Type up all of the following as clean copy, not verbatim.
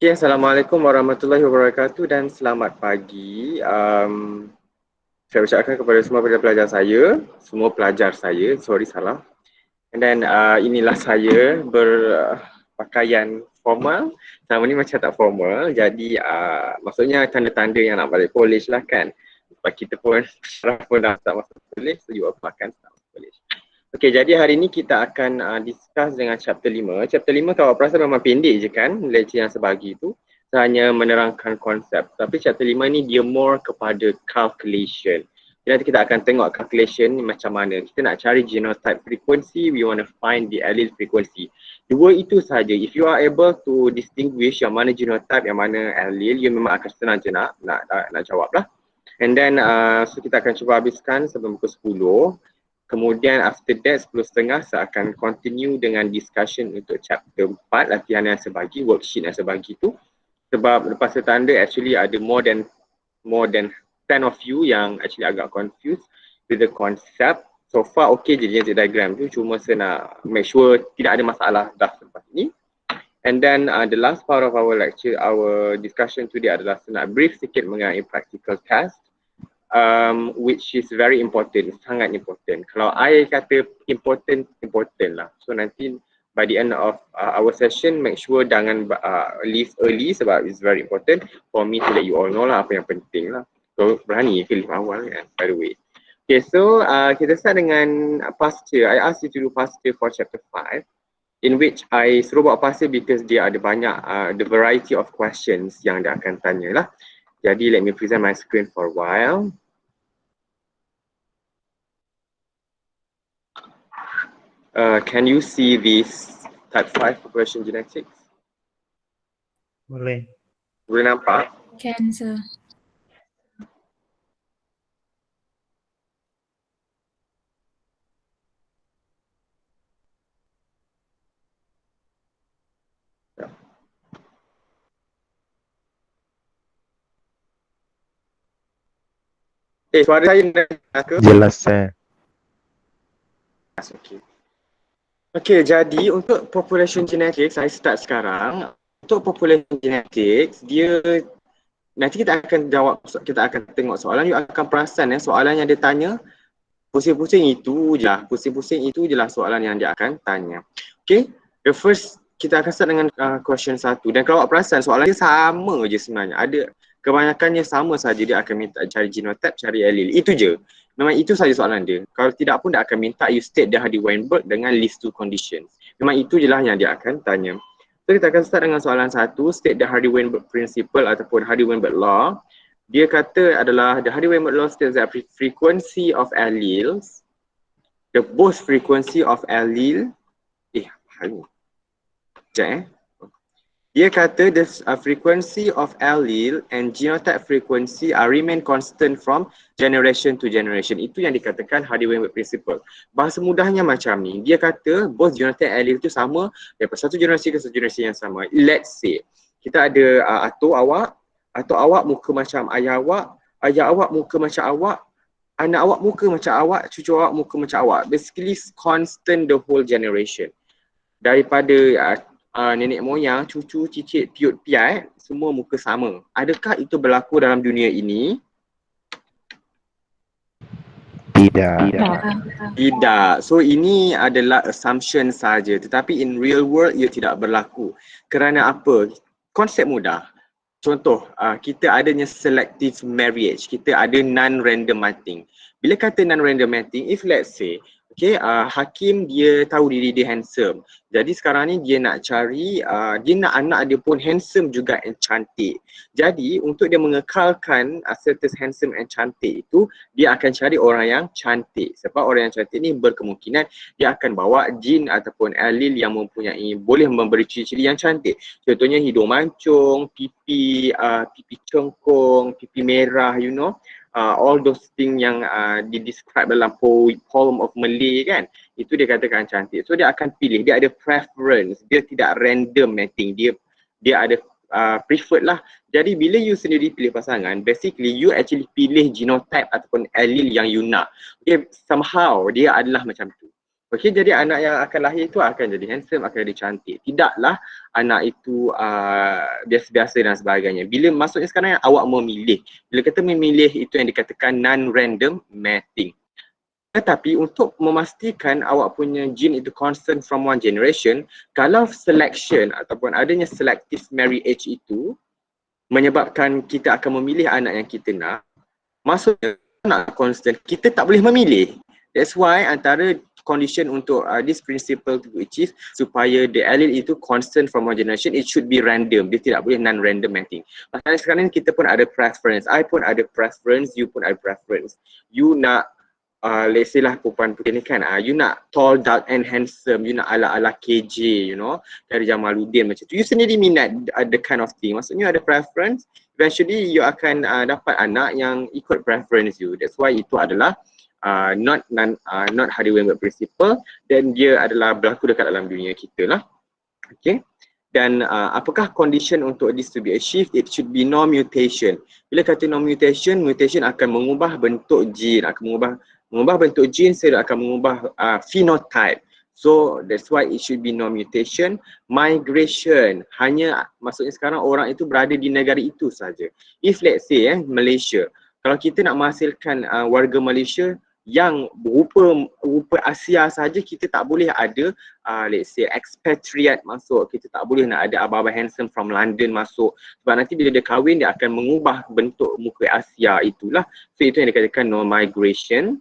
Okay, Assalamualaikum warahmatullahi wabarakatuh dan selamat pagi. Saya ucapkan kepada semua pelajar saya, semua pelajar saya, salah. And then inilah saya berpakaian formal. Selama ni macam tak formal, jadi maksudnya tanda-tanda yang nak balik college lah kan. Sebab kita pun sekarang pun dah tak masuk college, so you all akan start masuk college. Okay, jadi hari ni kita akan discuss dengan chapter 5. Chapter 5 kalau perasa memang pendek je kan, lecture yang sebagi tu. Hanya menerangkan konsep. Tapi chapter 5 ni dia more kepada calculation. Jadi nanti kita akan tengok calculation ni macam mana. Kita nak cari genotype frequency, we want to find the allele frequency. Dua itu saja. If you are able to distinguish yang mana genotype, yang mana allele, you memang akan senang je nak jawab lah. And then so kita akan cuba habiskan sebelum pukul 10. Kemudian after that 10.30 saya akan continue dengan discussion untuk chapter 4 latihan yang sebagi, worksheet yang sebagi tu. Sebab lepas saya tanda actually ada more than 10 of you yang actually agak confused with the concept. So far okay je genetic diagram tu, cuma saya nak make sure tidak ada masalah dah selepas ni. And then the last part of our lecture, our discussion today adalah saya nak brief sikit mengenai practical test. Which is very important, sangat important. Kalau I kata important lah. So nanti by the end of our session, make sure jangan leave early sebab it's very important for me to let you all know lah apa yang penting lah. So berani ke leave awal kan, by the way. Okay, so kita start dengan past year. I asked you to do past year for chapter 5, in which I suruh buat past year because dia ada banyak the variety of questions yang dia akan tanya lah. Jadi let me present my screen for a while. Can you see this type 5 population genetics? Boleh. Boleh nampak? Can, sir. Suara saya dengar ke? Jelas saya. Okay, jadi untuk population genetics, saya start sekarang. Untuk population genetics, dia nanti kita akan jawab, kita akan tengok soalan, you akan perasan soalan yang dia tanya, pusing-pusing itu je lah soalan yang dia akan tanya. Okay, the first, kita akan start dengan question 1. Dan kalau awak perasan, soalan dia sama je sebenarnya. Ada kebanyakannya sama saja, dia akan minta cari genotype, cari allele. Itu je. Memang itu saja soalan dia. Kalau tidak pun dia akan minta you state the Hardy-Weinberg dengan list 2 conditions. Memang itu je lah yang dia akan tanya. So kita akan start dengan soalan 1, state the Hardy-Weinberg principle ataupun Hardy-Weinberg law. Dia kata adalah the Hardy-Weinberg law states that frequency of alleles, the both frequency of allele, dia kata the frequency of allele and genotype frequency are remain constant from generation to generation. Itu yang dikatakan Hardy-Weinberg principle. Bahasa mudahnya macam ni. Dia kata both genotype allele itu sama daripada satu generasi ke satu generasi yang sama. Let's say kita ada atuk awak muka macam ayah awak muka macam awak, anak awak muka macam awak, cucu awak muka macam awak. Basically constant the whole generation. Daripada nenek moyang, cucu, cicit, piut, piat, semua muka sama. Adakah itu berlaku dalam dunia ini? Tidak. So ini adalah assumption saja. Tetapi in real world ia tidak berlaku. Kerana apa? Konsep mudah. Contoh, kita adanya selective marriage. Kita ada non-random mating. Bila kata non-random mating, if let's say, okay, Hakim dia tahu diri dia handsome. Jadi sekarang ni dia nak cari, dia nak anak dia pun handsome juga and cantik. Jadi untuk dia mengekalkan status handsome and cantik itu, dia akan cari orang yang cantik. Sebab orang yang cantik ni berkemungkinan dia akan bawa jin ataupun allele yang mempunyai, boleh memberi ciri-ciri yang cantik. Contohnya hidung mancung, pipi cengkung, pipi merah, you know. All those things yang di-describe dalam poem of Malay kan, itu dia katakan cantik. So dia akan pilih, dia ada preference, dia tidak random mating, dia ada preferred lah. Jadi bila you sendiri pilih pasangan, basically you actually pilih genotype ataupun allele yang you nak. Okay, somehow dia adalah macam tu. Okey, jadi anak yang akan lahir itu akan jadi handsome, akan jadi cantik. Tidaklah anak itu biasa-biasa dan sebagainya. Bila maksudnya sekarang yang awak memilih. Bila kita memilih itu yang dikatakan non-random mating. Tetapi untuk memastikan awak punya gene itu constant from one generation, kalau selection ataupun adanya selective marriage itu menyebabkan kita akan memilih anak yang kita nak, maksudnya nak constant, kita tak boleh memilih. That's why antara condition untuk this principle to be achieved supaya the allele itu constant from one generation, it should be random. Dia tidak boleh non-random mating. Masalah sekarang ni kita pun ada preference. I pun ada preference, you pun ada preference. You nak let's say lah perempuan putih ni kan, you nak tall, dark and handsome, you nak ala-ala KJ, you know, dari Jamaluddin macam tu. You sendiri minat the kind of thing. Maksudnya ada preference, eventually you akan dapat anak yang ikut preference you. That's why itu adalah not Hardy-Weinberg principle, dan dia adalah berlaku dekat dalam dunia kita lah. Okay. Dan apakah condition untuk this to be achieved? It should be no mutation. Bila kata no mutation, mutation akan mengubah bentuk gene, akan mengubah bentuk gene, saya akan mengubah phenotype. So that's why it should be no mutation. Migration, hanya maksudnya sekarang orang itu berada di negara itu saja. If let's say Malaysia, kalau kita nak menghasilkan warga Malaysia yang rupa Asia saja, kita tak boleh ada let's say expatriate masuk. Kita tak boleh nak ada abang-abang handsome from London masuk, sebab nanti bila dia kahwin dia akan mengubah bentuk muka Asia itulah. So itu yang dikatakan no migration.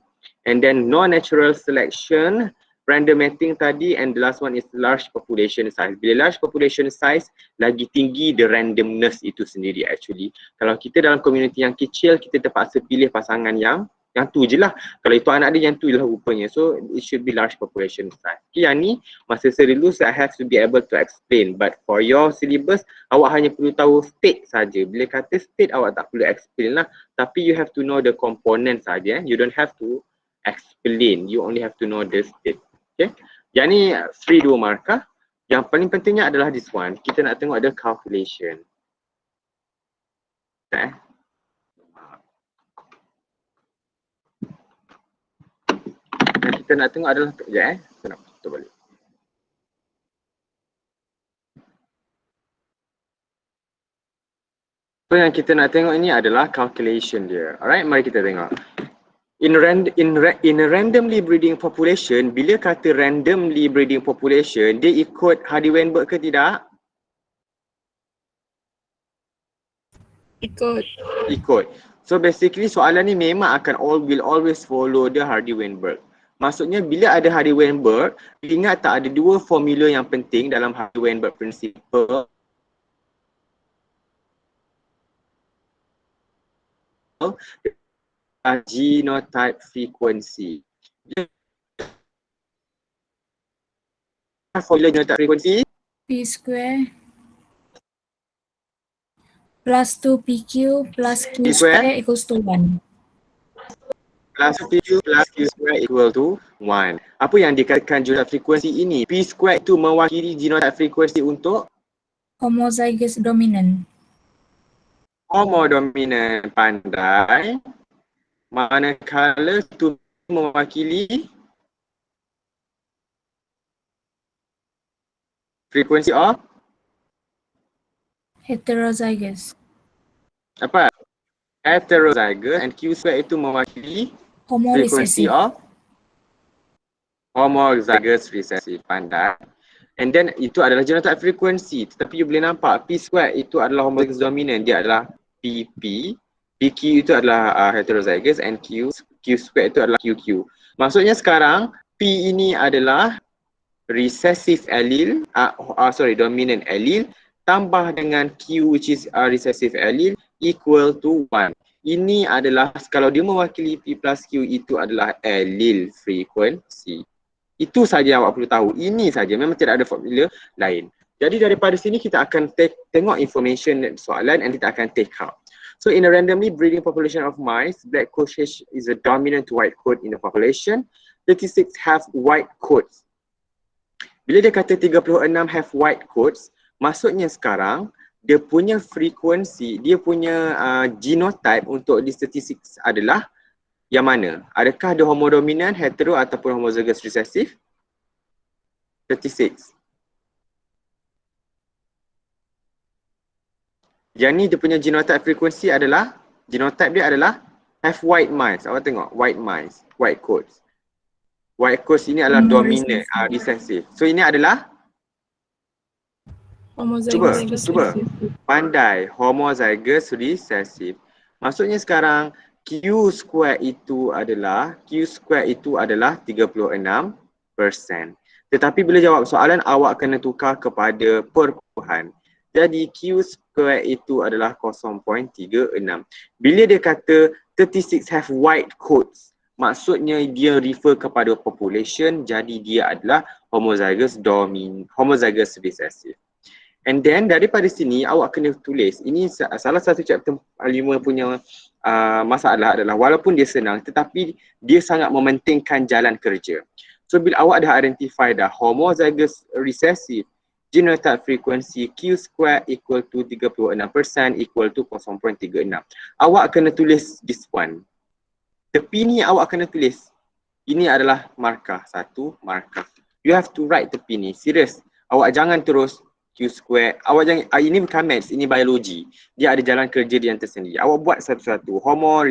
And then no natural selection, random mating tadi, and the last one is large population size. Bila large population size, lagi tinggi the randomness itu sendiri actually. Kalau kita dalam community yang kecil, kita terpaksa pilih pasangan yang tu je lah. Kalau itu anak dia, yang tu je lah rupanya. So it should be large population size. Okay, yang ni masa saya dulu saya have to be able to explain. But for your syllabus, awak hanya perlu tahu state saja. Bila kata state, awak tak perlu explain lah. Tapi you have to know the component saja. You don't have to explain. You only have to know the state. Okay. Yang ni free 2 markah. Yang paling pentingnya adalah this one. Kita nak tengok ada calculation. Yang kita nak tengok adalah kita nak tutup balik. So yang kita nak tengok ini adalah calculation dia. Alright, mari kita tengok. In a randomly breeding population, bila kata randomly breeding population, dia ikut Hardy-Weinberg ke tidak? Ikut. So basically soalan ni memang will always follow the Hardy-Weinberg. Maksudnya bila ada Hardy-Weinberg, ingat tak ada 2 formula yang penting dalam Hardy-Weinberg principle. Genotype frequency. Formula genotype frequency? P square plus 2PQ plus Q square equals to 1. Plus PQ plus Q square equal to 1. Apa yang dikatakan genotype frequency ini? P square itu mewakili genotype frequency untuk? Homozygous dominant. Homodominant, pandai. Manakala itu mewakili frekuensi of Heterozygous. apa? Heterozygous, and Q square itu mewakili frekuensi Homorecessive. of homozygous recessive, pandai. And then itu adalah genotype frequency, tetapi you boleh nampak P square itu adalah homozygous dominant, dia adalah PP. PQ itu adalah heterozygous, and Q square itu adalah QQ. Maksudnya sekarang P ini adalah recessive allele, dominant allele, tambah dengan Q which is recessive allele equal to 1. Ini adalah, kalau dia mewakili P plus Q, itu adalah allele frequency. Itu saja yang awak perlu tahu. Ini saja, memang tidak ada formula lain. Jadi daripada sini kita akan tengok information soalan and kita akan take out. So in a randomly breeding population of mice, black coat is a dominant white coat in the population. 36 have white coats. Bila dia kata 36 have white coats, maksudnya sekarang dia punya frekuensi, dia punya genotype untuk this 36 adalah yang mana? Adakah dia homodominant, hetero ataupun homozygous recessive? 36. Yang ni dia punya genotype frequency adalah, genotype dia adalah have white mice. Awak tengok, white mice, white coats. White coats ini adalah dominant, recessive. So ini adalah, Homozygous cuba. recessive. Pandai, homozygous recessive. Maksudnya sekarang Q square itu adalah 36%. Tetapi bila jawab soalan awak kena tukar kepada perpuluhan. Jadi Q square itu adalah 0.36. Bila dia kata 36 have white coats, maksudnya dia refer kepada population, jadi dia adalah homozygous recessive. And then daripada sini awak kena tulis, ini salah satu chapter 5 punya masalah adalah walaupun dia senang tetapi dia sangat mementingkan jalan kerja. So bila awak dah identify dah homozygous recessive, genotype frequency Q square equal to 36% equal to 0.36. Awak kena tulis this one. Tepi ni awak kena tulis. Ini adalah markah, satu markah. You have to write tepi ni, serius. Awak jangan terus Q square, awak jangan, ini bukan maths, ini biologi. Dia ada jalan kerja dia yang tersendiri. Awak buat satu-satu. Homo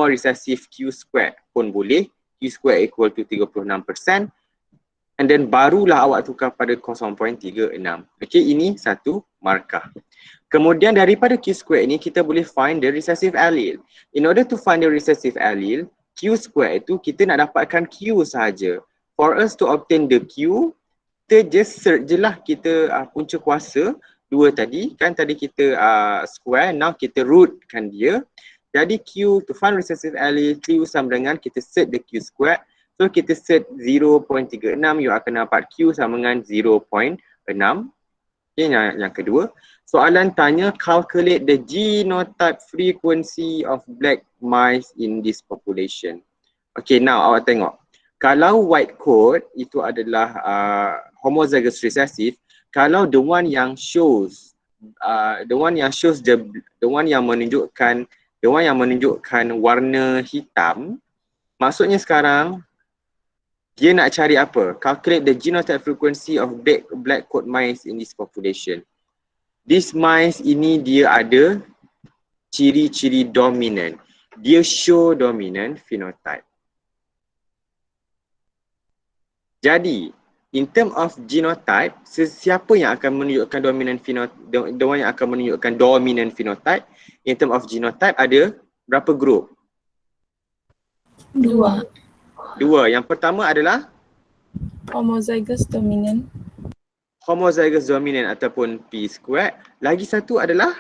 recessive Q square pun boleh. Q square equal to 36%. And then barulah awak tukar pada 0.36. Okay, ini satu markah. Kemudian daripada Q square ini kita boleh find the recessive allele. In order to find the recessive allele, Q square itu kita nak dapatkan Q sahaja. For us to obtain the Q, kita just search je lah, kita punca kuasa 2 tadi, kan tadi kita square, now kita rootkan dia. Jadi Q, to find recessive allele, Q sama dengan kita search the Q square. So kita search 0.36, you akan dapat Q sama dengan 0.6. Okay, yang kedua, soalan tanya calculate the genotype frequency of black mice in this population. Okay, now awak tengok. Kalau white coat itu adalah homozygous recessive, kalau the one yang menunjukkan warna hitam, maksudnya sekarang dia nak cari apa? Calculate the genotype frequency of black coat mice in this population. These mice ini dia ada ciri-ciri dominant. Dia show dominant phenotype. Jadi, in term of genotype, siapa yang akan menunjukkan dominant phenotype? In term of genotype ada berapa group? 2. Yang pertama adalah Homozygous dominant. Homozygous dominant ataupun P square. Lagi satu adalah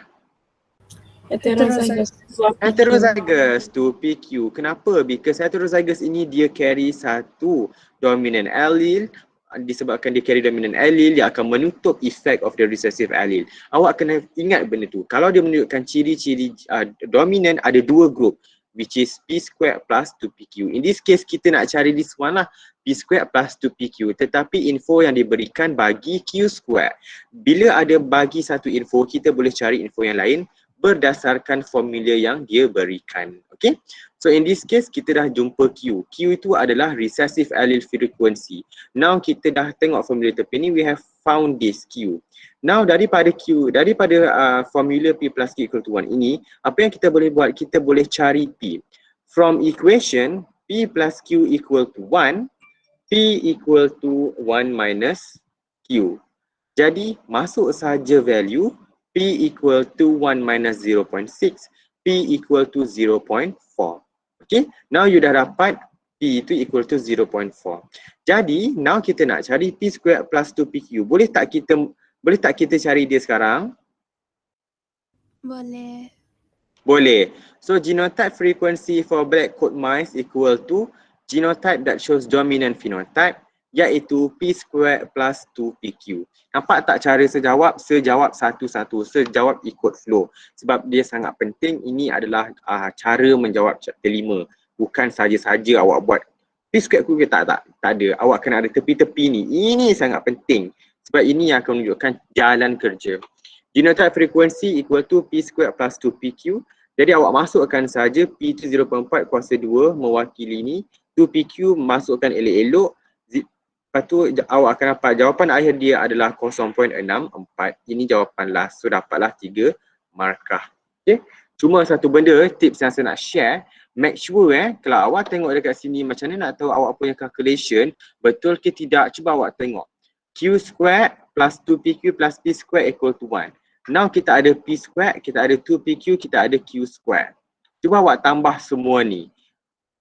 Heterozygous. Heterozygous to PQ. Kenapa? Because heterozygous ini dia carry satu dominant allele. Disebabkan dia carry dominant allele, dia akan menutup effect of the recessive allele. Awak kena ingat benda tu. Kalau dia menunjukkan ciri-ciri dominant, ada 2 group, which is P square plus 2PQ. In this case, kita nak cari this one lah, P square plus 2PQ. Tetapi info yang diberikan bagi Q square. Bila ada bagi satu info, kita boleh cari info yang lain berdasarkan formula yang dia berikan. Okay, so in this case kita dah jumpa Q. Q itu adalah recessive allele frequency. Now kita dah tengok formula tepi ni, we have found this Q. Now daripada formula P plus Q equal to 1 ini, apa yang kita boleh buat? Kita boleh cari P. From equation P plus Q equal to 1, P equal to 1 minus Q. Jadi masuk saja value P equal to 1 minus 0.6, P equal to 0.4. Okay, now you dah dapat P itu equal to 0.4. Jadi, now kita nak cari P square plus 2PQ. Boleh tak kita cari dia sekarang? Boleh. Boleh. So, genotype frequency for black coat mice equal to genotype that shows dominant phenotype, iaitu P square plus 2PQ. Nampak tak cara sejawab? Sejawab satu-satu, sejawab ikut flow. Sebab dia sangat penting, ini adalah cara menjawab chapter 5. Bukan saja-saja awak buat P square Q tak ada. Awak kena ada tepi-tepi ni. Ini sangat penting. Sebab ini yang akan menunjukkan jalan kerja. Genotype frequency equal to P square plus 2PQ. Jadi awak masukkan saja P itu 0.4 kuasa 2 mewakili ni. 2PQ masukkan elok-elok. Lepas tu awak akan dapat jawapan akhir dia adalah 0.64. Ini jawapan last. So dapatlah 3 markah. Okay. Cuma satu benda, tips yang saya nak share, make sure kalau awak tengok dekat sini macam mana nak tahu awak punya calculation betul ke tidak, cuba awak tengok. Q squared plus 2PQ plus P squared equal to 1. Now kita ada P squared, kita ada 2PQ, kita ada Q squared. Cuba awak tambah semua ni.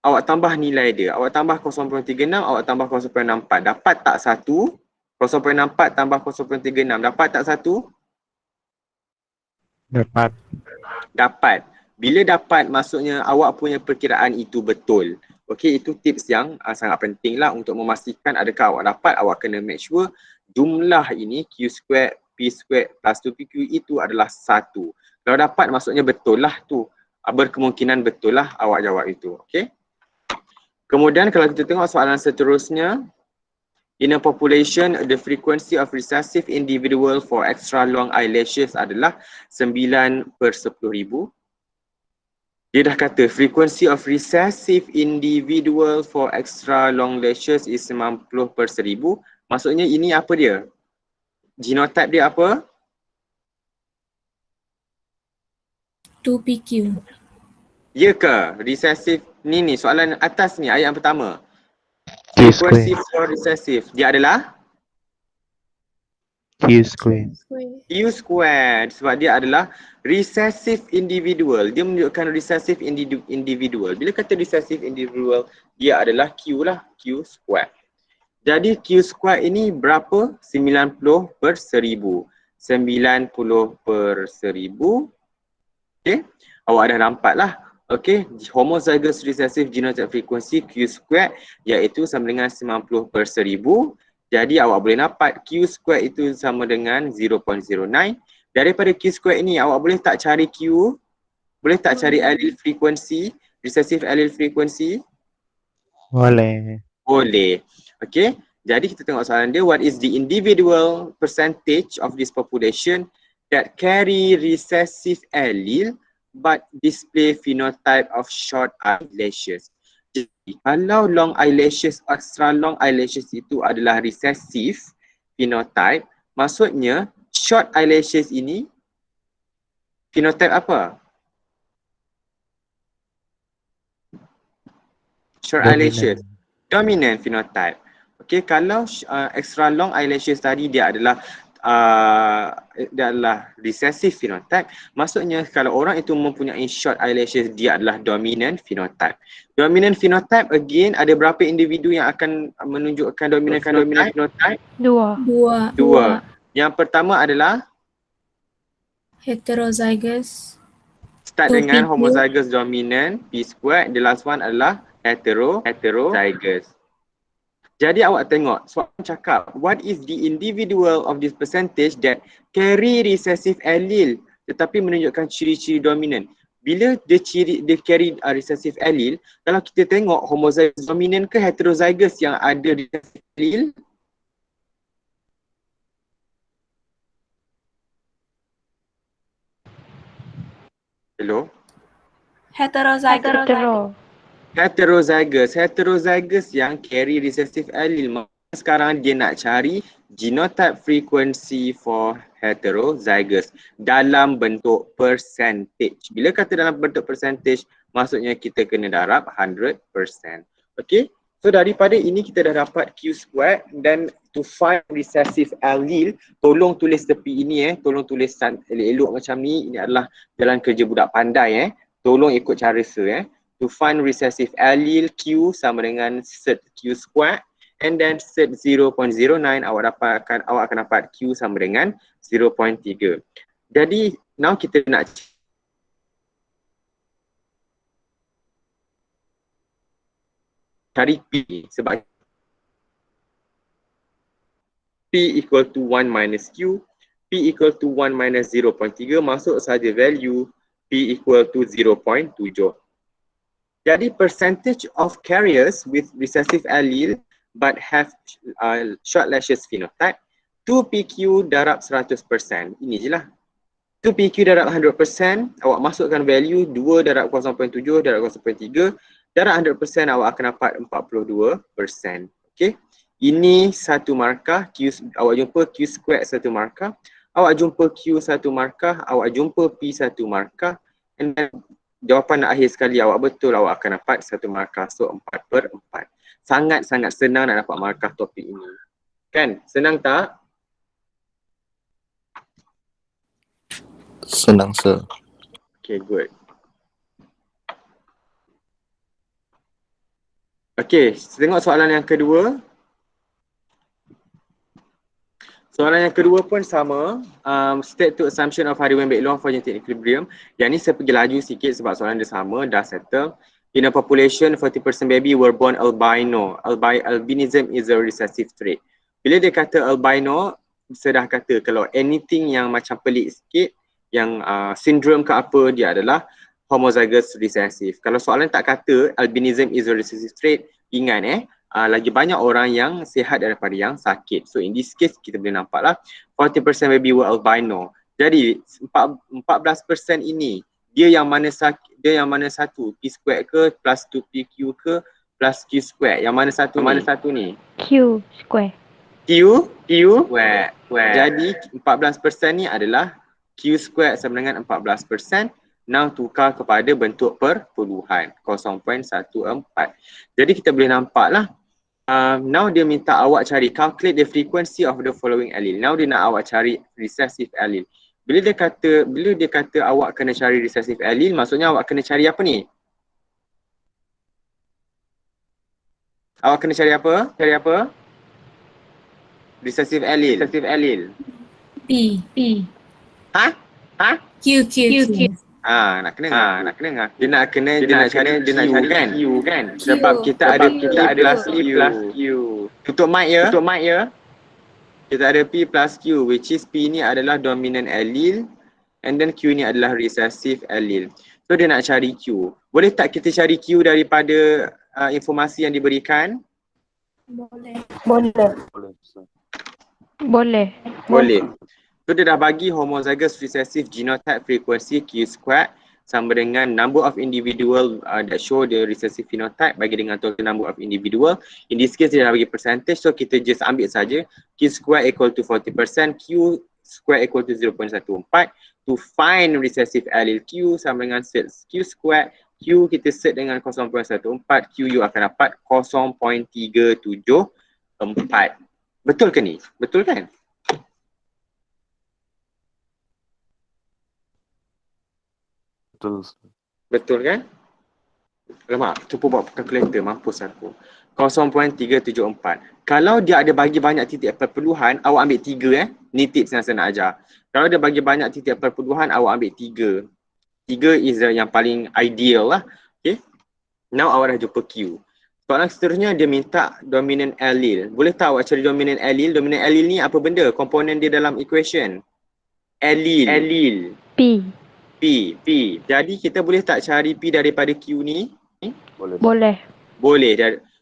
Awak tambah nilai dia. Awak tambah 0.36, awak tambah 0.64. Dapat tak 1? 0.64 tambah 0.36. Dapat tak 1? Dapat. Dapat. Bila dapat, maksudnya awak punya perkiraan itu betul. Okey, itu tips yang sangat penting lah untuk memastikan adakah awak dapat. Awak kena make sure jumlah ini Q squared, P squared plus 2PQ itu adalah 1. Kalau dapat, maksudnya betul lah tu. Berkemungkinan betul lah awak jawab itu. Okey. Kemudian kalau kita tengok soalan seterusnya. In a population, the frequency of recessive individual for extra long eyelashes adalah 9/10,000. Dia dah kata frequency of recessive individual for extra long lashes is 90/1000. Maksudnya ini apa dia? Genotype dia apa? 2PQ. Ya ke? Recessive ni soalan atas ni ayat yang pertama. Q Frequency square. for recessive dia adalah Q square. Q squared sebab dia adalah recessive individual. Dia menunjukkan recessive individual. Bila kata recessive individual, dia adalah Q lah, Q squared. Jadi Q squared ini berapa? 90/1000. 90/1000. Okey, awak dah nampak lah. Okey, homozygous recessive genotype frequency Q squared iaitu sama dengan 90/1000. Jadi awak boleh dapat Q squared itu sama dengan 0.09. Daripada Q squared ini awak boleh tak cari Q? Boleh tak cari allele frequency, recessive allele frequency? Boleh. Boleh. Okey. Jadi kita tengok soalan dia, what is the individual percentage of this population that carry recessive allele but display phenotype of short eyelashes? Jadi kalau long eyelashes, extra long eyelashes itu adalah recessive phenotype, maksudnya short eyelashes ini phenotype apa? Short eyelashes. Dominant phenotype. Okay, kalau extra long eyelashes tadi dia adalah recessive phenotype, maksudnya kalau orang itu mempunyai short eyelashes dia adalah dominant phenotype. Dominant phenotype again ada berapa individu yang akan menunjukkan dominant phenotype? Dua. Yang pertama adalah Heterozygous. start 2PQ. dengan homozygous dominant P squared, the last one adalah heterozygous. Jadi awak tengok, soalan cakap, what is the individual of this percentage that carry recessive allele tetapi menunjukkan ciri-ciri dominant? Bila dia carry recessive allele, kalau kita tengok homozygous dominant ke heterozygous yang ada recessive allele? Hello? Heterozygous yang carry recessive allele. Sekarang dia nak cari genotype frequency for heterozygous dalam bentuk percentage. Bila kata dalam bentuk percentage, maksudnya kita kena darab 100%. Okay? So daripada ini kita dah dapat Q squared, dan to find recessive allele, tolong tulis tepi ini tolong tulis elok-elok macam ni. Ini adalah jalan kerja budak pandai Tolong ikut cara saya To find recessive allele, Q sama dengan set Q squared, and then set 0.09 awak akan dapat Q sama dengan 0.3. Jadi now kita nak cari P sebab P equal to 1 minus Q, P equal to 1 minus 0.3, masuk saja value P equal to 0.7. Jadi percentage of carriers with recessive allele but have short lashes phenotype, 2PQ darab 100%. Ini je lah. 2PQ darab 100%, awak masukkan value 2 darab 0.7 darab 0.3, darab 100% awak akan dapat 42%. Okay. Ini satu markah, awak jumpa Q squared satu markah, awak jumpa Q satu markah, awak jumpa P satu markah, and then jawapan akhir sekali awak betul, awak akan dapat satu markah. So 4/4. Sangat-sangat senang nak dapat markah topik ini. Kan? Senang tak? Senang, sir. Okay, good. Okay, tengok soalan yang kedua. Soalan yang kedua pun sama. State to assumption of Hardy-Weinberg law for genetic equilibrium. Yang ni saya pergi laju sikit sebab soalan dia sama, dah settle. In a population, 40% baby were born albino. Albinism is a recessive trait. Bila dia kata albino, saya dah kata kalau anything yang macam pelik sikit, yang syndrome ke apa, dia adalah homozygous recessive. Kalau soalan tak kata albinism is a recessive trait, ingat lagi banyak orang yang sihat daripada yang sakit. So in this case kita boleh nampak lah 40% baby were albino. Jadi 14% ini dia yang mana satu, P squared ke plus 2PQ ke plus Q squared? Yang mana satu ni? Mana satu ni? Q square. Q squared. Jadi 14% ni adalah Q squared sama dengan 14%. Now tukar kepada bentuk perpuluhan 0.14. Jadi kita boleh nampak lah. Now dia minta awak cari calculate the frequency of the following allele. Now dia nak awak cari recessive allele. Bila dia kata awak kena cari recessive allele, maksudnya awak kena cari apa ni? Awak kena cari apa? Recessive allele. P. Ha? Q. Nak kena. Dia nak cari Q kan? Sebab kita ada P plus Q. Tutup mic ya. Kita ada P plus Q, which is P ni adalah dominant allele and then Q ni adalah recessive allele. So dia nak cari Q. Boleh tak kita cari Q daripada informasi yang diberikan? Boleh. So dia dah bagi homozygous recessive genotype frequency Q squared sama dengan number of individual that show the recessive phenotype bagi dengan total number of individual. In this case dia dah bagi percentage, so kita just ambil saja Q squared equal to 40%, Q squared equal to 0.14. To find recessive allele Q sama dengan set Q squared, Q kita set dengan 0.14, QU akan dapat 0.374. Betul ke ni? Betul kan? Betul kan? Alamak, cuba buat kalkulator, mampus aku. 0.374. Kalau dia ada bagi banyak titik perpuluhan, awak ambil 3 Ni tips yang saya nak ajar. Kalau dia bagi banyak titik perpuluhan, awak ambil 3. 3 is yang paling ideal lah. Okay. Now awak dah jumpa Q. Soalan seterusnya dia minta dominant allele. Boleh tak awak cari dominant allele? Dominant allele ni apa benda? Komponen dia dalam equation. Allele. P. Jadi kita boleh tak cari P daripada Q ni? Boleh.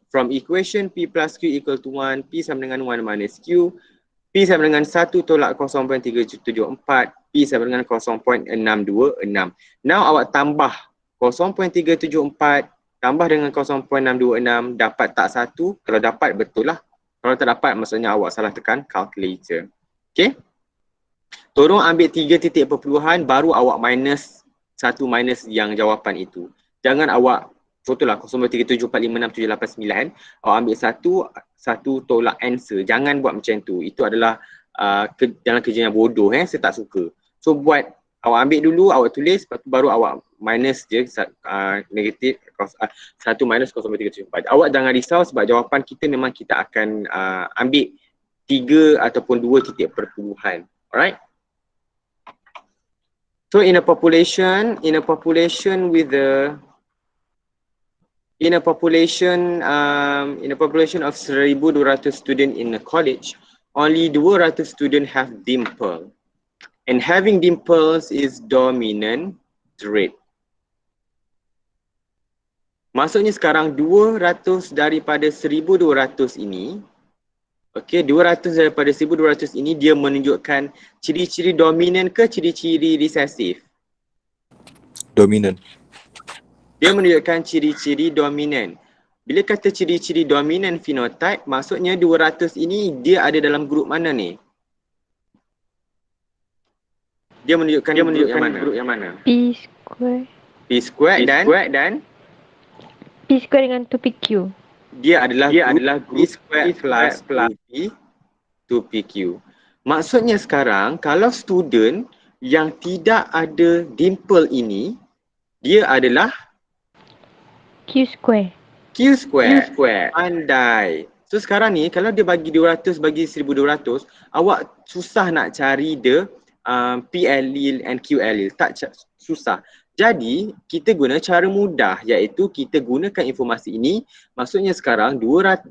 From equation P plus Q equal to 1, P sama dengan 1 minus Q. P sama dengan 1 tolak 0.374, P sama dengan 0.626. Now awak tambah 0.374 tambah dengan 0.626, dapat tak 1? Kalau dapat betul lah. Kalau tak dapat maksudnya awak salah tekan calculator. Okay? Tolong ambil 3 titik perpuluhan baru awak minus yang jawapan itu. Jangan awak betul lah 0.37456789, awak ambil satu tolak answer. Jangan buat macam tu. Itu adalah dalam kerja yang bodoh saya tak suka. So buat awak ambil dulu, awak tulis, lepas tu baru awak minus je negatif 1 minus 0.374. Awak jangan risau sebab jawapan kita memang kita akan ambil 3 ataupun 2 titik perpuluhan. Alright? So in a population of 1,200 students in a college, only 200 students have dimple. And having dimples is dominant trait. Maksudnya sekarang 200 daripada 1,200 ini, 200 daripada 1,200 ini dia menunjukkan ciri-ciri dominan ke ciri-ciri resesif? Dominan. Dia menunjukkan ciri-ciri dominan. Bila kata ciri-ciri dominan phenotype, maksudnya 200 ini dia ada dalam grup mana ni? Dia menunjukkan grup yang mana? P square. P squared dan P square dengan 2PQ. dia adalah P squared plus 2PQ. Maksudnya sekarang kalau student yang tidak ada dimple ini, dia adalah Q square. Q square. Pandai. So sekarang ni kalau dia bagi 200 bagi 1200, awak susah nak cari the P allele and Q allele. Susah. Jadi kita guna cara mudah, iaitu kita gunakan informasi ini. Maksudnya sekarang 1000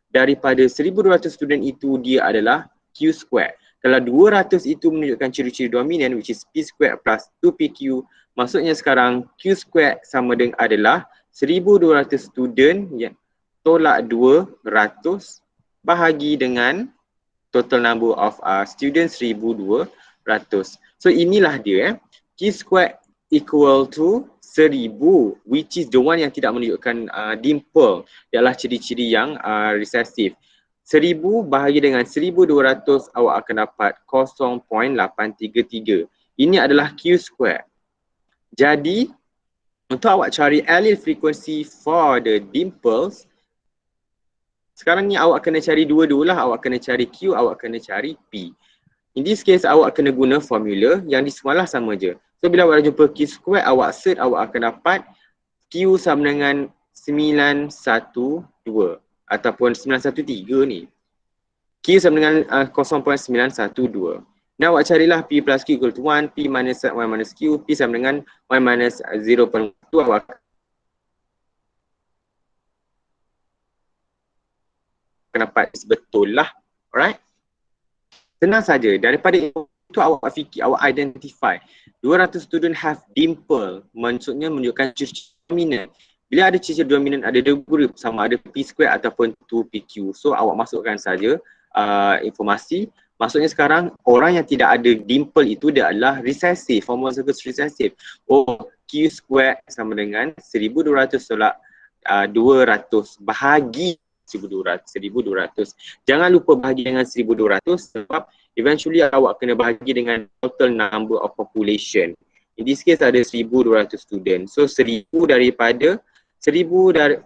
daripada 1200 student itu dia adalah Q square. Kalau 200 itu menunjukkan ciri-ciri dominan, which is P square plus 2PQ, maksudnya sekarang Q square sama dengan adalah 1200 student yang tolak 200 bahagi dengan total number of students 1200. So inilah dia Q square equal to 1000, which is the one yang tidak menunjukkan dimple. Dia adalah ciri-ciri yang recessive. 1000 bahagi dengan 1200, awak akan dapat 0.833. Ini adalah Q square. Jadi untuk awak cari allele frequency for the dimples, sekarang ni awak kena cari dua-dua lah. Awak kena cari Q, awak kena cari P. In this case, awak kena guna formula yang di semalah sama je. So bila awak dah jumpa Q square, awak search, awak akan dapat Q sama dengan 912 ataupun 913 ni. Q sama dengan 0.912. Now awak carilah P plus Q equal to 1, P minus 1 minus Q, P sama dengan 1 minus 0.2, awak akan dapat betul lah. Alright? Senang saja. Daripada itu awak fikir, awak identify 200 student have dimple, maksudnya menunjukkan ciri-ciri dominan. Bila ada ciri-ciri dominan, ada dua group, sama ada P square ataupun 2PQ. So awak masukkan saja informasi. Maksudnya sekarang orang yang tidak ada dimple itu dia adalah recessive, homozygous recessive. Q square sama dengan 1200 tolak 200 bahagi 1200. Jangan lupa bahagi dengan 1200 sebab eventually awak kena bahagi dengan total number of population. In this case ada 1200 student. So 1000 daripada 1200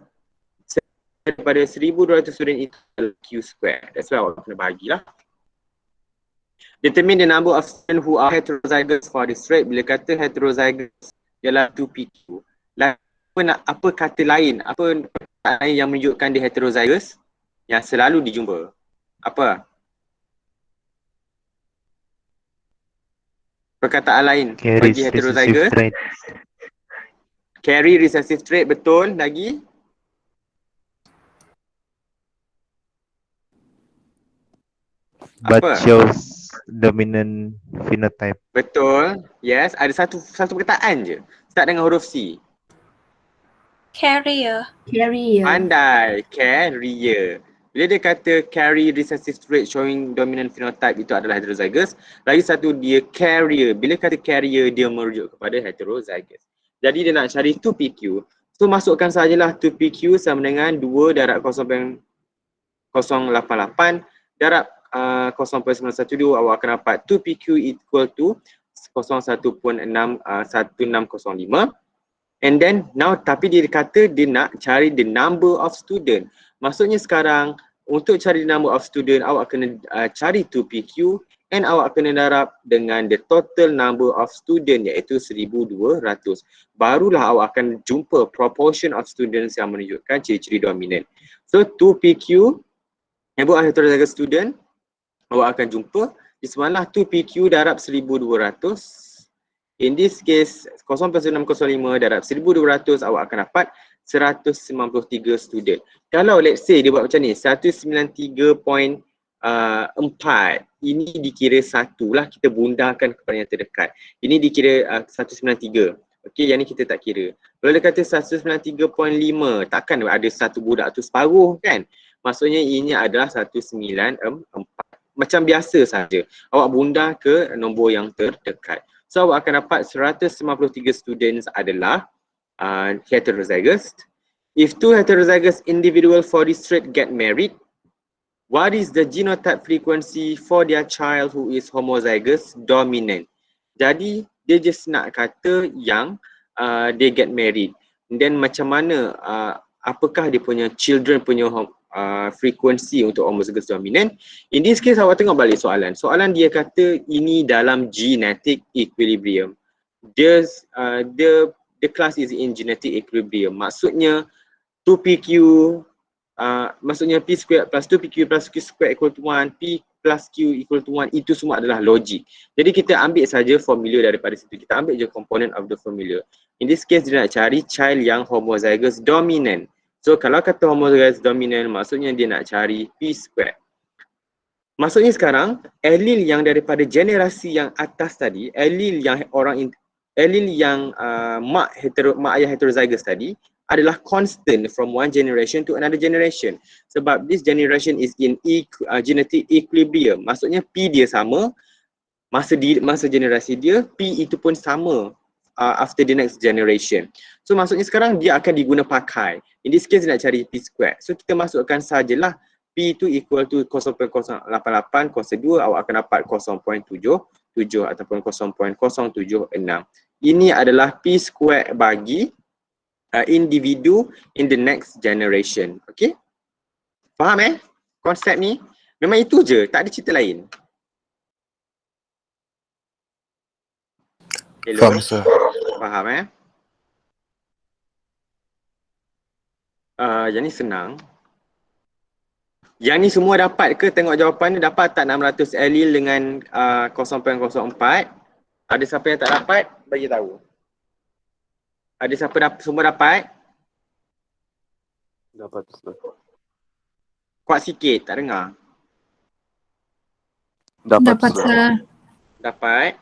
student itu adalah Q square. That's why awak kena bahagilah. Determine the number of students who are heterozygous for this trait. Bila kata heterozygous ialah 2PQ. Apa kata lain? Apa kata lain yang menunjukkan dia heterozygous yang selalu dijumpa? Apa? Perkataan lain bagi heterozygous. Carry recessive trait, betul. Lagi? But Apa? shows dominant phenotype. Betul. Yes, ada satu perkataan je. Start dengan huruf C. Carrier. Pandai. Carrier. Bila dia kata carry recessive trait showing dominant phenotype, itu adalah heterozygous. Lagi satu dia carrier. Bila kata carrier, dia merujuk kepada heterozygous. Jadi dia nak cari 2PQ. So masukkan sajalah 2PQ sama dengan 2 darab 0.088 darab 0.912, awak akan dapat 2PQ equal to 0.1.1605. And then now tapi dia kata dia nak cari the number of student. Maksudnya sekarang untuk cari the number of student, awak kena cari 2PQ and awak kena darab dengan the total number of student iaitu 1200. Barulah awak akan jumpa proportion of students yang menunjukkan ciri-ciri dominan. So 2PQ yang buat heterozygous student, awak akan jumpa di semalah 2PQ darab 1200. In this case 0.605 darab 1200, awak akan dapat 193 student. Kalau let's say dia buat macam ni 193.4, ini dikira 1 lah, kita bundahkan kepada yang terdekat. Ini dikira 193. Okey, yang ni kita tak kira. Kalau dia kata 193.5, takkan ada satu budak tu separuh kan? Maksudnya ini adalah 194. Macam biasa saja. Awak bundah ke nombor yang terdekat. So awak akan dapat 193 students adalah heterozygous. If two heterozygous individual for this trait get married, what is the genotype frequency for their child who is homozygous dominant? Jadi dia just nak kata yang they get married. And then macam mana, apakah dia punya children punya frekuensi untuk homozygous dominant. In this case awak tengok balik soalan. Soalan dia kata ini dalam genetic equilibrium. The class is in genetic equilibrium. Maksudnya 2pq, maksudnya p squared plus 2pq plus q squared equal to 1, p plus q equal to 1, itu semua adalah logik. Jadi kita ambil saja formula daripada situ. Kita ambil je component of the formula. In this case dia nak cari child yang homozygous dominant. So kalau kata homozygous dominant, maksudnya dia nak cari p squared. Maksudnya sekarang allele yang daripada generasi yang atas tadi, allele yang mak ayah heterozygous tadi adalah constant from one generation to another generation. Sebab this generation is in genetic equilibrium. Maksudnya P dia sama, masa generasi dia, P itu pun sama after the next generation. So maksudnya sekarang dia akan diguna pakai. In this case nak cari P squared. So kita masukkan sajalah P itu equal to 0.088, 02 awak akan dapat 0.77 ataupun 0.076. Ini adalah P squared bagi individu in the next generation. Okay? Faham konsep ni? Memang itu je, tak ada cerita lain. Hello? Faham, sir. Faham yang ni senang. Yang ni semua dapat ke? Tengok jawapan ni, dapat tak 600 allele dengan 0.04? Ada siapa yang tak dapat? Bagi tahu. Ada siapa semua dapat? Dapat, sir. Kuat sikit, tak dengar. Dapat sir. Dapat.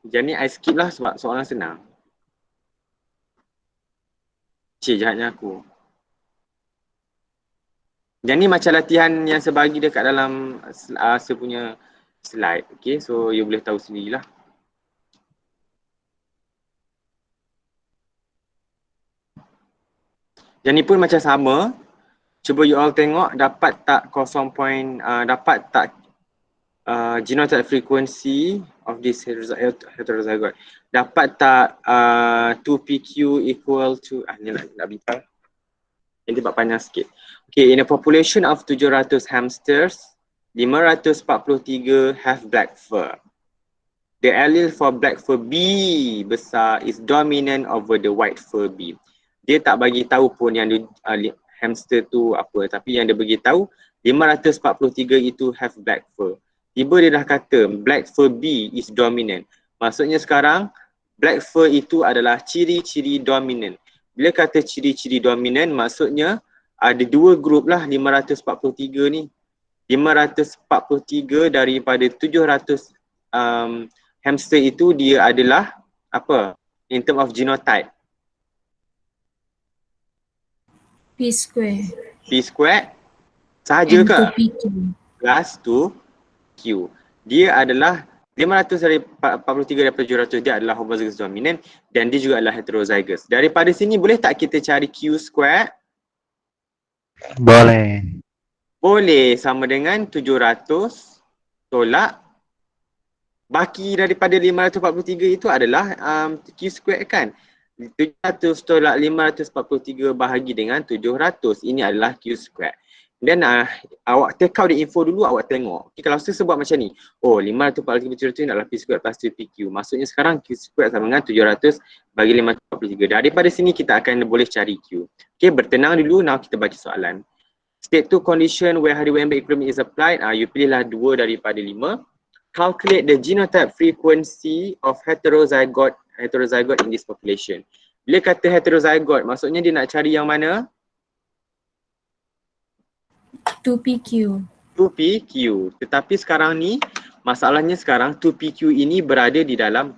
Jadi I skip lah sebab soalan senang. Cik, jahatnya aku. Yang ni macam latihan yang sebagi dekat dalam saya punya slide. Okay, so you boleh tahu sendirilah. Yang ni pun macam sama. Cuba you all tengok dapat tak dapat tak genotype frequency of this heterozygote. Dapat tak 2pq equal to ni nak bintang. Ini buat panjang sikit. Okay, in a population of 700 hamsters, 543 have black fur. The allele for black fur B besar is dominant over the white fur B. Dia tak bagi tahu pun yang hamster tu apa, tapi yang dia bagi tahu 543 itu have black fur. Tiba dia dah kata black fur B is dominant. Maksudnya sekarang black fur itu adalah ciri-ciri dominant. Bila kata ciri-ciri dominant, maksudnya ada dua grup lah 543 ni. 543 daripada 700 hamster itu dia adalah apa? In term of genotype. P square. P squared sahaja ke? N2PQ. Plus 2Q. Dia adalah 500 dari 43 daripada 700, dia adalah homozygous dominant dan dia juga adalah heterozygous. Daripada sini boleh tak kita cari Q squared? Boleh. Boleh, sama dengan 700 tolak baki daripada 543 itu adalah Q squared kan? 700 tolak 543 bahagi dengan 700. Ini adalah Q squared. Dan awak take out the info dulu, awak tengok. Okay, kalau saya sebut macam ni, oh 543 adalah P squared plus 2PQ. Maksudnya sekarang Q squared sama dengan 700 bagi 543. Daripada sini kita akan boleh cari Q. Okay, bertenang dulu, now kita baca soalan. State 2 condition where Hardy-Weinberg equilibrium is applied. You pilihlah 2 daripada 5. Calculate the genotype frequency of heterozygote in this population. Bila kata heterozygote, maksudnya dia nak cari yang mana? 2PQ. 2PQ. Tetapi sekarang ni, masalahnya sekarang 2PQ ini berada di dalam,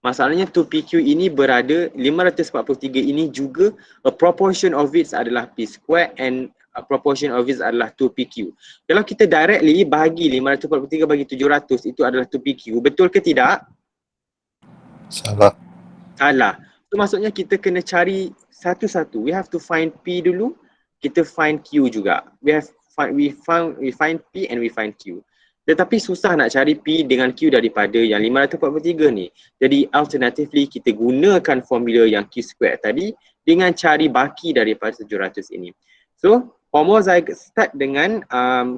masalahnya 2PQ ini berada, 543 ini juga a proportion of it adalah P square and a proportion of it adalah 2PQ. Kalau kita directly bahagi 543 bagi 700 itu adalah 2PQ, betul ke tidak? Salah. Salah. So maksudnya kita kena cari satu-satu. We have to find P dulu, kita find Q juga. We find P and we find Q. Tetapi susah nak cari P dengan Q daripada yang 543 ni. Jadi alternatively kita gunakan formula yang Q squared tadi dengan cari baki daripada 700 ini. So homozygous start dengan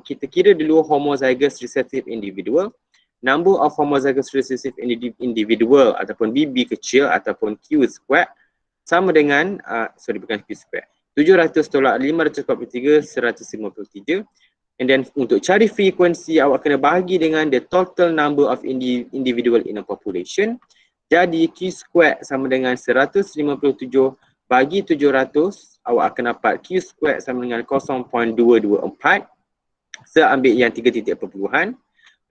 kita kira dulu homozygous recessive individual. Number of homozygous recessive individual ataupun BB kecil ataupun Q squared sama dengan, bukan Q square, 700 tolak 543, 153. And then untuk cari frekuensi, awak kena bahagi dengan the total number of individual in a population. Jadi Q square sama dengan 157 bagi 700, awak akan dapat Q square sama dengan 0.224. Saya ambil yang 3 titik perpuluhan.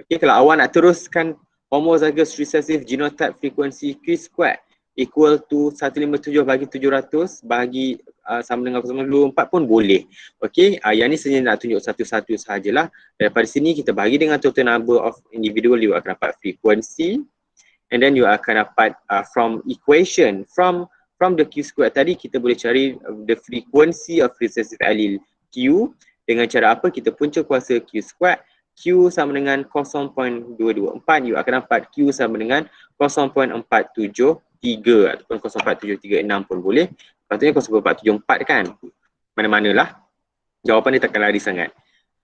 Okay, kalau awak nak teruskan homozygous recessive genotype frekuensi Q square equal to 157 bagi 700 bagi sama dengan 0.24 pun boleh. Okey, yang ni sebenarnya nak tunjuk satu-satu sahajalah. Daripada sini kita bagi dengan total number of individual, you akan dapat frekuensi, and then you akan dapat from equation from the Q square tadi kita boleh cari the frequency of recessive allele Q dengan cara apa? Kita punca kuasa Q square. Q sama dengan 0.224, you akan dapat Q sama dengan 0.473 ataupun 0.4736 pun boleh. Patutnya 0.474 kan? Mana-manalah. Jawapan dia takkan lari sangat.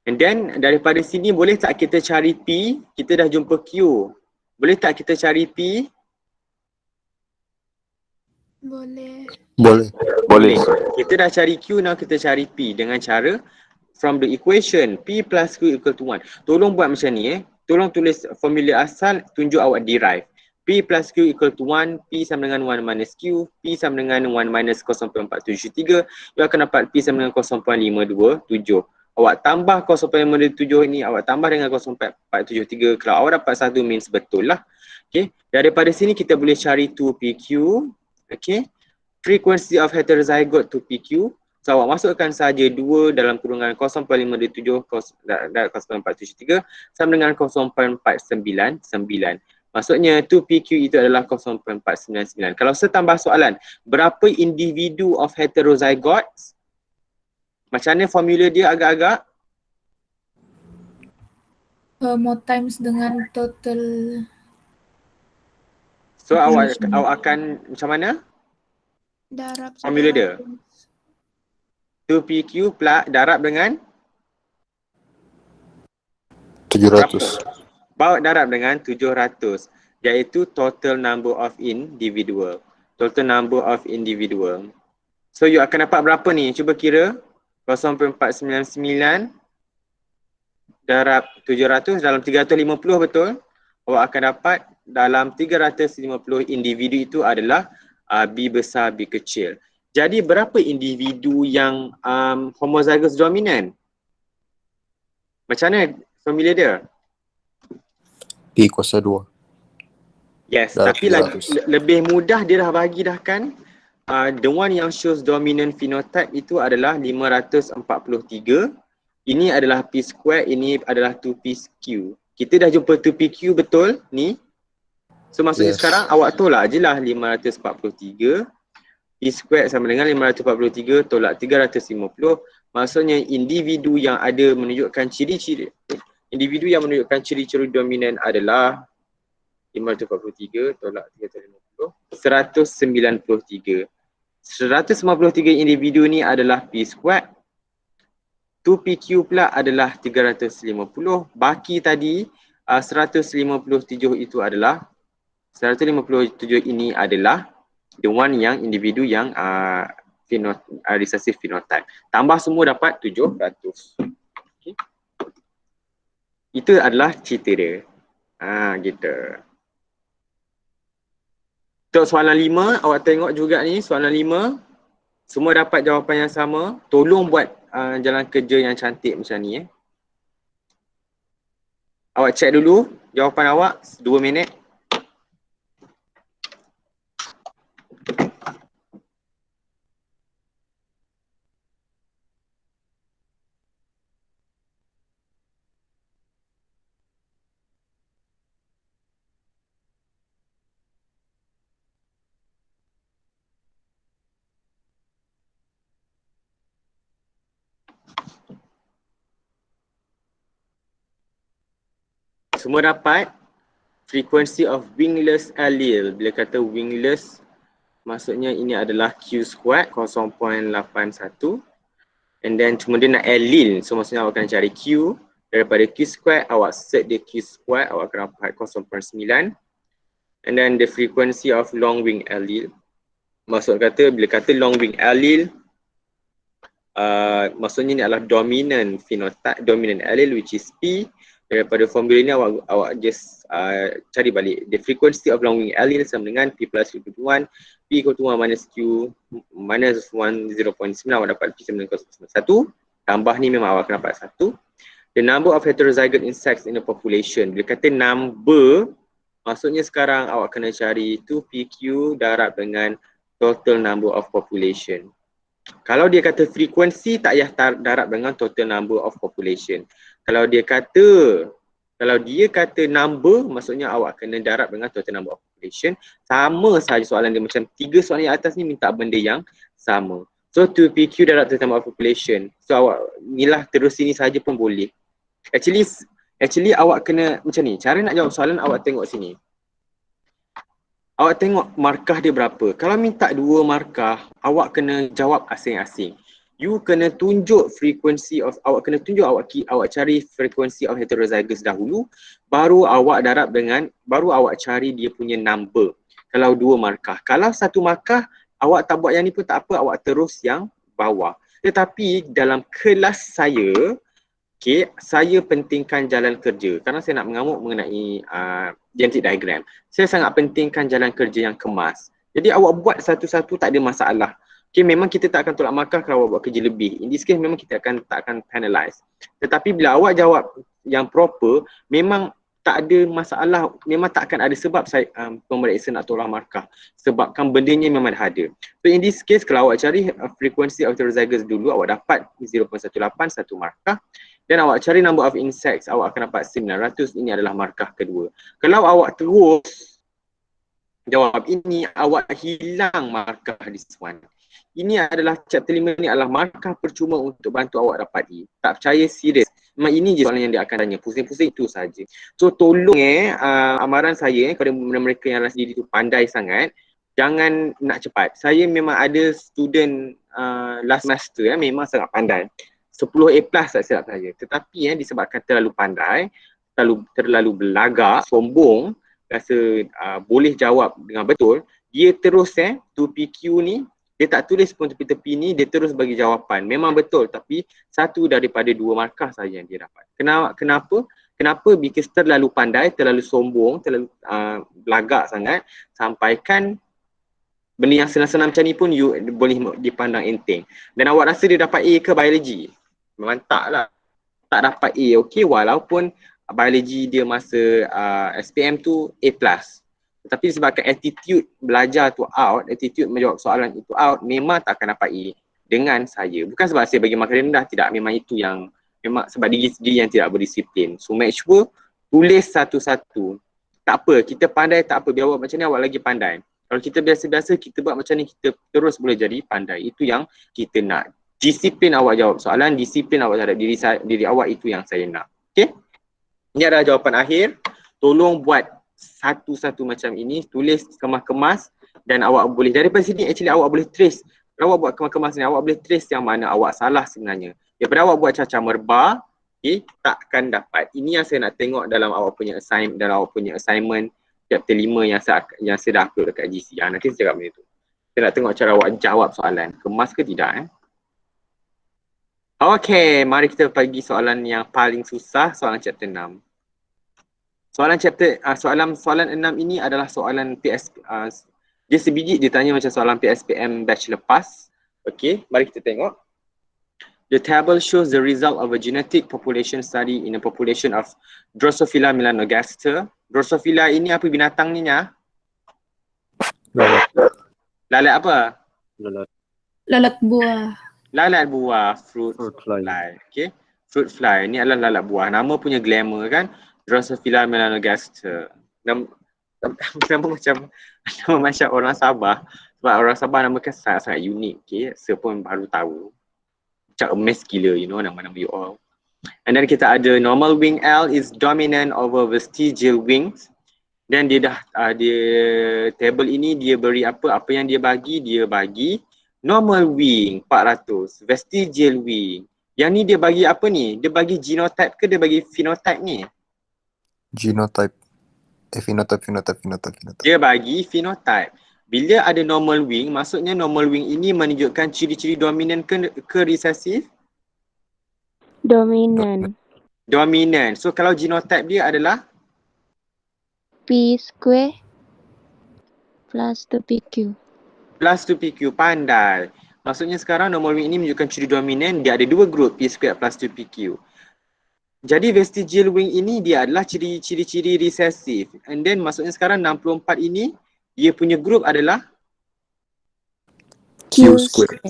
And then daripada sini boleh tak kita cari P? Kita dah jumpa Q. Boleh tak kita cari P? Boleh. Boleh. Kita dah cari Q, now kita cari P dengan cara from the equation P plus Q equal to 1. Tolong buat macam ni Tolong tulis formula asal, tunjuk awak derive. P plus Q equal to 1, P sama dengan 1 minus Q, P sama dengan 1 minus 0.473, you akan dapat P sama dengan 0.527. Awak tambah 0.527 ini, awak tambah dengan 0.473, kalau awak dapat 1 means betul lah. Okay. Daripada sini kita boleh cari 2PQ, okay. Frequency of heterozygote 2PQ. So awak masukkan saja 2 dalam kurungan 0.527 dan 0.473 sama dengan 0.499. Maksudnya 2PQ itu adalah 0.499. Kalau saya tambah soalan, berapa individu of heterozygotes? Macam mana formula dia agak-agak? More times dengan total. So awak akan macam mana? Darab Formula dia? 2PQ plus darab dengan 700. Bawa darab dengan 700, iaitu total number of individual. Total number of individual. So you akan dapat berapa ni? Cuba kira. 0.499 darab 700 dalam 350 betul? Awak akan dapat dalam 350 individu itu adalah B besar, B kecil. Jadi berapa individu yang homozygous dominant? Macam mana formula dia? P kuasa 2. Yes, Dah tapi 300. lebih mudah dia dah bagi dah kan. The one yang shows dominant phenotype itu adalah 543. Ini adalah P square, ini adalah 2PQ. Kita dah jumpa 2PQ betul ni. So maksudnya sekarang awak tolak je lah 543. P square sama dengan 543 tolak 350. Maksudnya individu yang ada menunjukkan ciri-ciri, individu yang menunjukkan ciri-ciri dominan adalah 543 tolak 350, 193. 193 individu ni adalah P square. 2PQ pula adalah 350. Baki tadi 157 itu adalah 157 ini adalah the one yang individu yang recessive phenotype. Tambah semua dapat 700. Okay. Itu adalah cerita dia. Gitu. Untuk soalan 5, awak tengok juga ni soalan 5. Semua dapat jawapan yang sama. Tolong buat jalan kerja yang cantik macam ni. Awak cek dulu jawapan awak 2 minit. semua dapat frequency of wingless allele. Bila kata wingless, maksudnya ini adalah Q squared 0.81. And then kemudian nak allele, so maksudnya awak kena cari Q. Daripada Q squared, awak set dia Q squared, awak akan dapat 0.9. And then the frequency of long wing allele. Maksud kata, bila kata long wing allele, maksudnya ni adalah dominant phenotype, dominant allele which is P. Daripada formula ni awak just cari balik. The frequency of long wing allele sama dengan P plus Q equal to 1. P equal to 1 minus Q minus 1 0.9, awak dapat P sama dengan 0.1. Tambah ni memang awak akan dapat 1. The number of heterozygote insects in a population. Bila kata number, maksudnya sekarang awak kena cari 2PQ darab dengan total number of population. Kalau dia kata frekuensi, tak payah darab dengan total number of population. Kalau dia kata number, maksudnya awak kena darab dengan total number of population. Sama sahaja soalan dia, macam 3 soalan yang atas ni minta benda yang sama. So 2PQ darab total number of population. So awak nilah terus sini saja pun boleh. Actually awak kena macam ni. Cara nak jawab soalan, awak tengok sini. Awak tengok markah dia berapa. Kalau minta 2 markah, awak kena jawab asing-asing. You kena tunjuk frekuensi of, awak kena tunjuk awak cari frekuensi of heterozygous dahulu, baru awak darab dengan, baru awak cari dia punya number. Kalau 2 markah. Kalau 1 markah, awak tak buat yang ni pun tak apa, awak terus yang bawah. Tetapi dalam kelas saya, okay, saya pentingkan jalan kerja kerana saya nak mengamuk mengenai genetic diagram. Saya sangat pentingkan jalan kerja yang kemas. Jadi awak buat satu-satu tak ada masalah. Okay, memang kita tak akan tolak markah kalau awak buat kerja lebih. In this case memang kita tak akan penalize. Tetapi bila awak jawab yang proper, memang tak ada masalah, memang tak akan ada sebab saya pemeriksa nak tolak markah. Sebabkan bendanya memang dah ada. So in this case kalau awak cari frequency of heterozygous dulu, awak dapat 0.18, 1 markah. Dan awak cari number of insects, awak akan dapat 900, ini adalah markah kedua. Kalau awak terus jawab ini, awak hilang markah this one. Ini adalah chapter 5 ni adalah markah percuma untuk bantu awak dapat E. Tak percaya, serius. Memang ini je soalan yang dia akan tanya, pusing-pusing itu saja. So tolong amaran saya kepada mereka yang rasa diri tu pandai sangat, jangan nak cepat. Saya memang ada student last semester memang sangat pandai. 10 A+ tak silap saya. Tetapi disebabkan terlalu pandai, terlalu belagak, sombong, rasa boleh jawab dengan betul, dia terus 2PQ ni, dia tak tulis pun tepi-tepi ni, dia terus bagi jawapan. Memang betul, tapi 1 daripada 2 markah saja yang dia dapat. Kenapa? Because terlalu pandai, terlalu sombong, terlalu belagak sangat, sampaikan benda yang senang-senang macam ni pun you boleh dipandang enteng. Dan awak rasa dia dapat A ke biology? Memang tak lah. Tak dapat A, okay, walaupun biology dia masa SPM tu A+. Tetapi disebabkan attitude belajar tu out, attitude menjawab soalan itu out, memang tak akan dapat A dengan saya. Bukan sebab saya bagi markah rendah, tidak. Memang itu yang, memang sebab diri sendiri yang tidak berdisiplin. So make sure tulis satu-satu. Tak apa, kita pandai tak apa, biar awak macam ni awak lagi pandai. Kalau kita biasa-biasa, kita buat macam ni, kita terus boleh jadi pandai. Itu yang kita nak. Disiplin awak jawab soalan, disiplin awak terhadap diri awak, itu yang saya nak. Okay? Ini adalah jawapan akhir. Tolong buat satu-satu macam ini, tulis kemas-kemas dan awak boleh, daripada sini actually awak boleh trace. Kalau awak buat kemas-kemas ni, awak boleh trace yang mana awak salah sebenarnya. Daripada awak buat cacah merba, okay, takkan dapat. Ini yang saya nak tengok dalam awak punya assignment chapter 5 yang saya dah upload dekat GC. Nanti saya cakap benda tu. Saya nak tengok cara awak jawab soalan. Kemas ke tidak Okay, mari kita pergi soalan yang paling susah, soalan chapter 6. Soalan 6 ini adalah soalan PSP. Dia sebiji dia tanya macam soalan PSPM batch lepas. Okay, mari kita tengok. The table shows the result of a genetic population study in a population of Drosophila melanogaster. Drosophila ini apa binatang ni nya? Lalat apa? Lalat buah. Lalat buah, fruit fly. Okay, fruit fly ni adalah lalat buah. Nama punya glamour kan, Drosophila melanogaster. Nama macam orang Sabah. Sebab orang Sabah nama kan sangat unik. Okay, saya pun baru tahu. Macam amazed gila, you know, nama-nama you all. And then kita ada normal wing L is dominant over vestigial wings. Dan dia dia table ini dia beri apa yang dia bagi normal wing 400, vestigial wing. Yang ni dia bagi apa ni? Dia bagi genotype ke dia bagi phenotype ni? Genotype. Phenotype. Dia bagi phenotype. Bila ada normal wing, maksudnya normal wing ini menunjukkan ciri-ciri dominan ke recessive? Dominant. Dominant. So kalau genotype dia adalah P square plus 2PQ. plus 2PQ, pandai. Maksudnya sekarang normal wing ini menunjukkan ciri dominan, dia ada dua grup P square plus 2PQ. Jadi vestigial wing ini dia adalah ciri-ciri recessive. And then maksudnya sekarang 64 ini dia punya grup adalah Q square.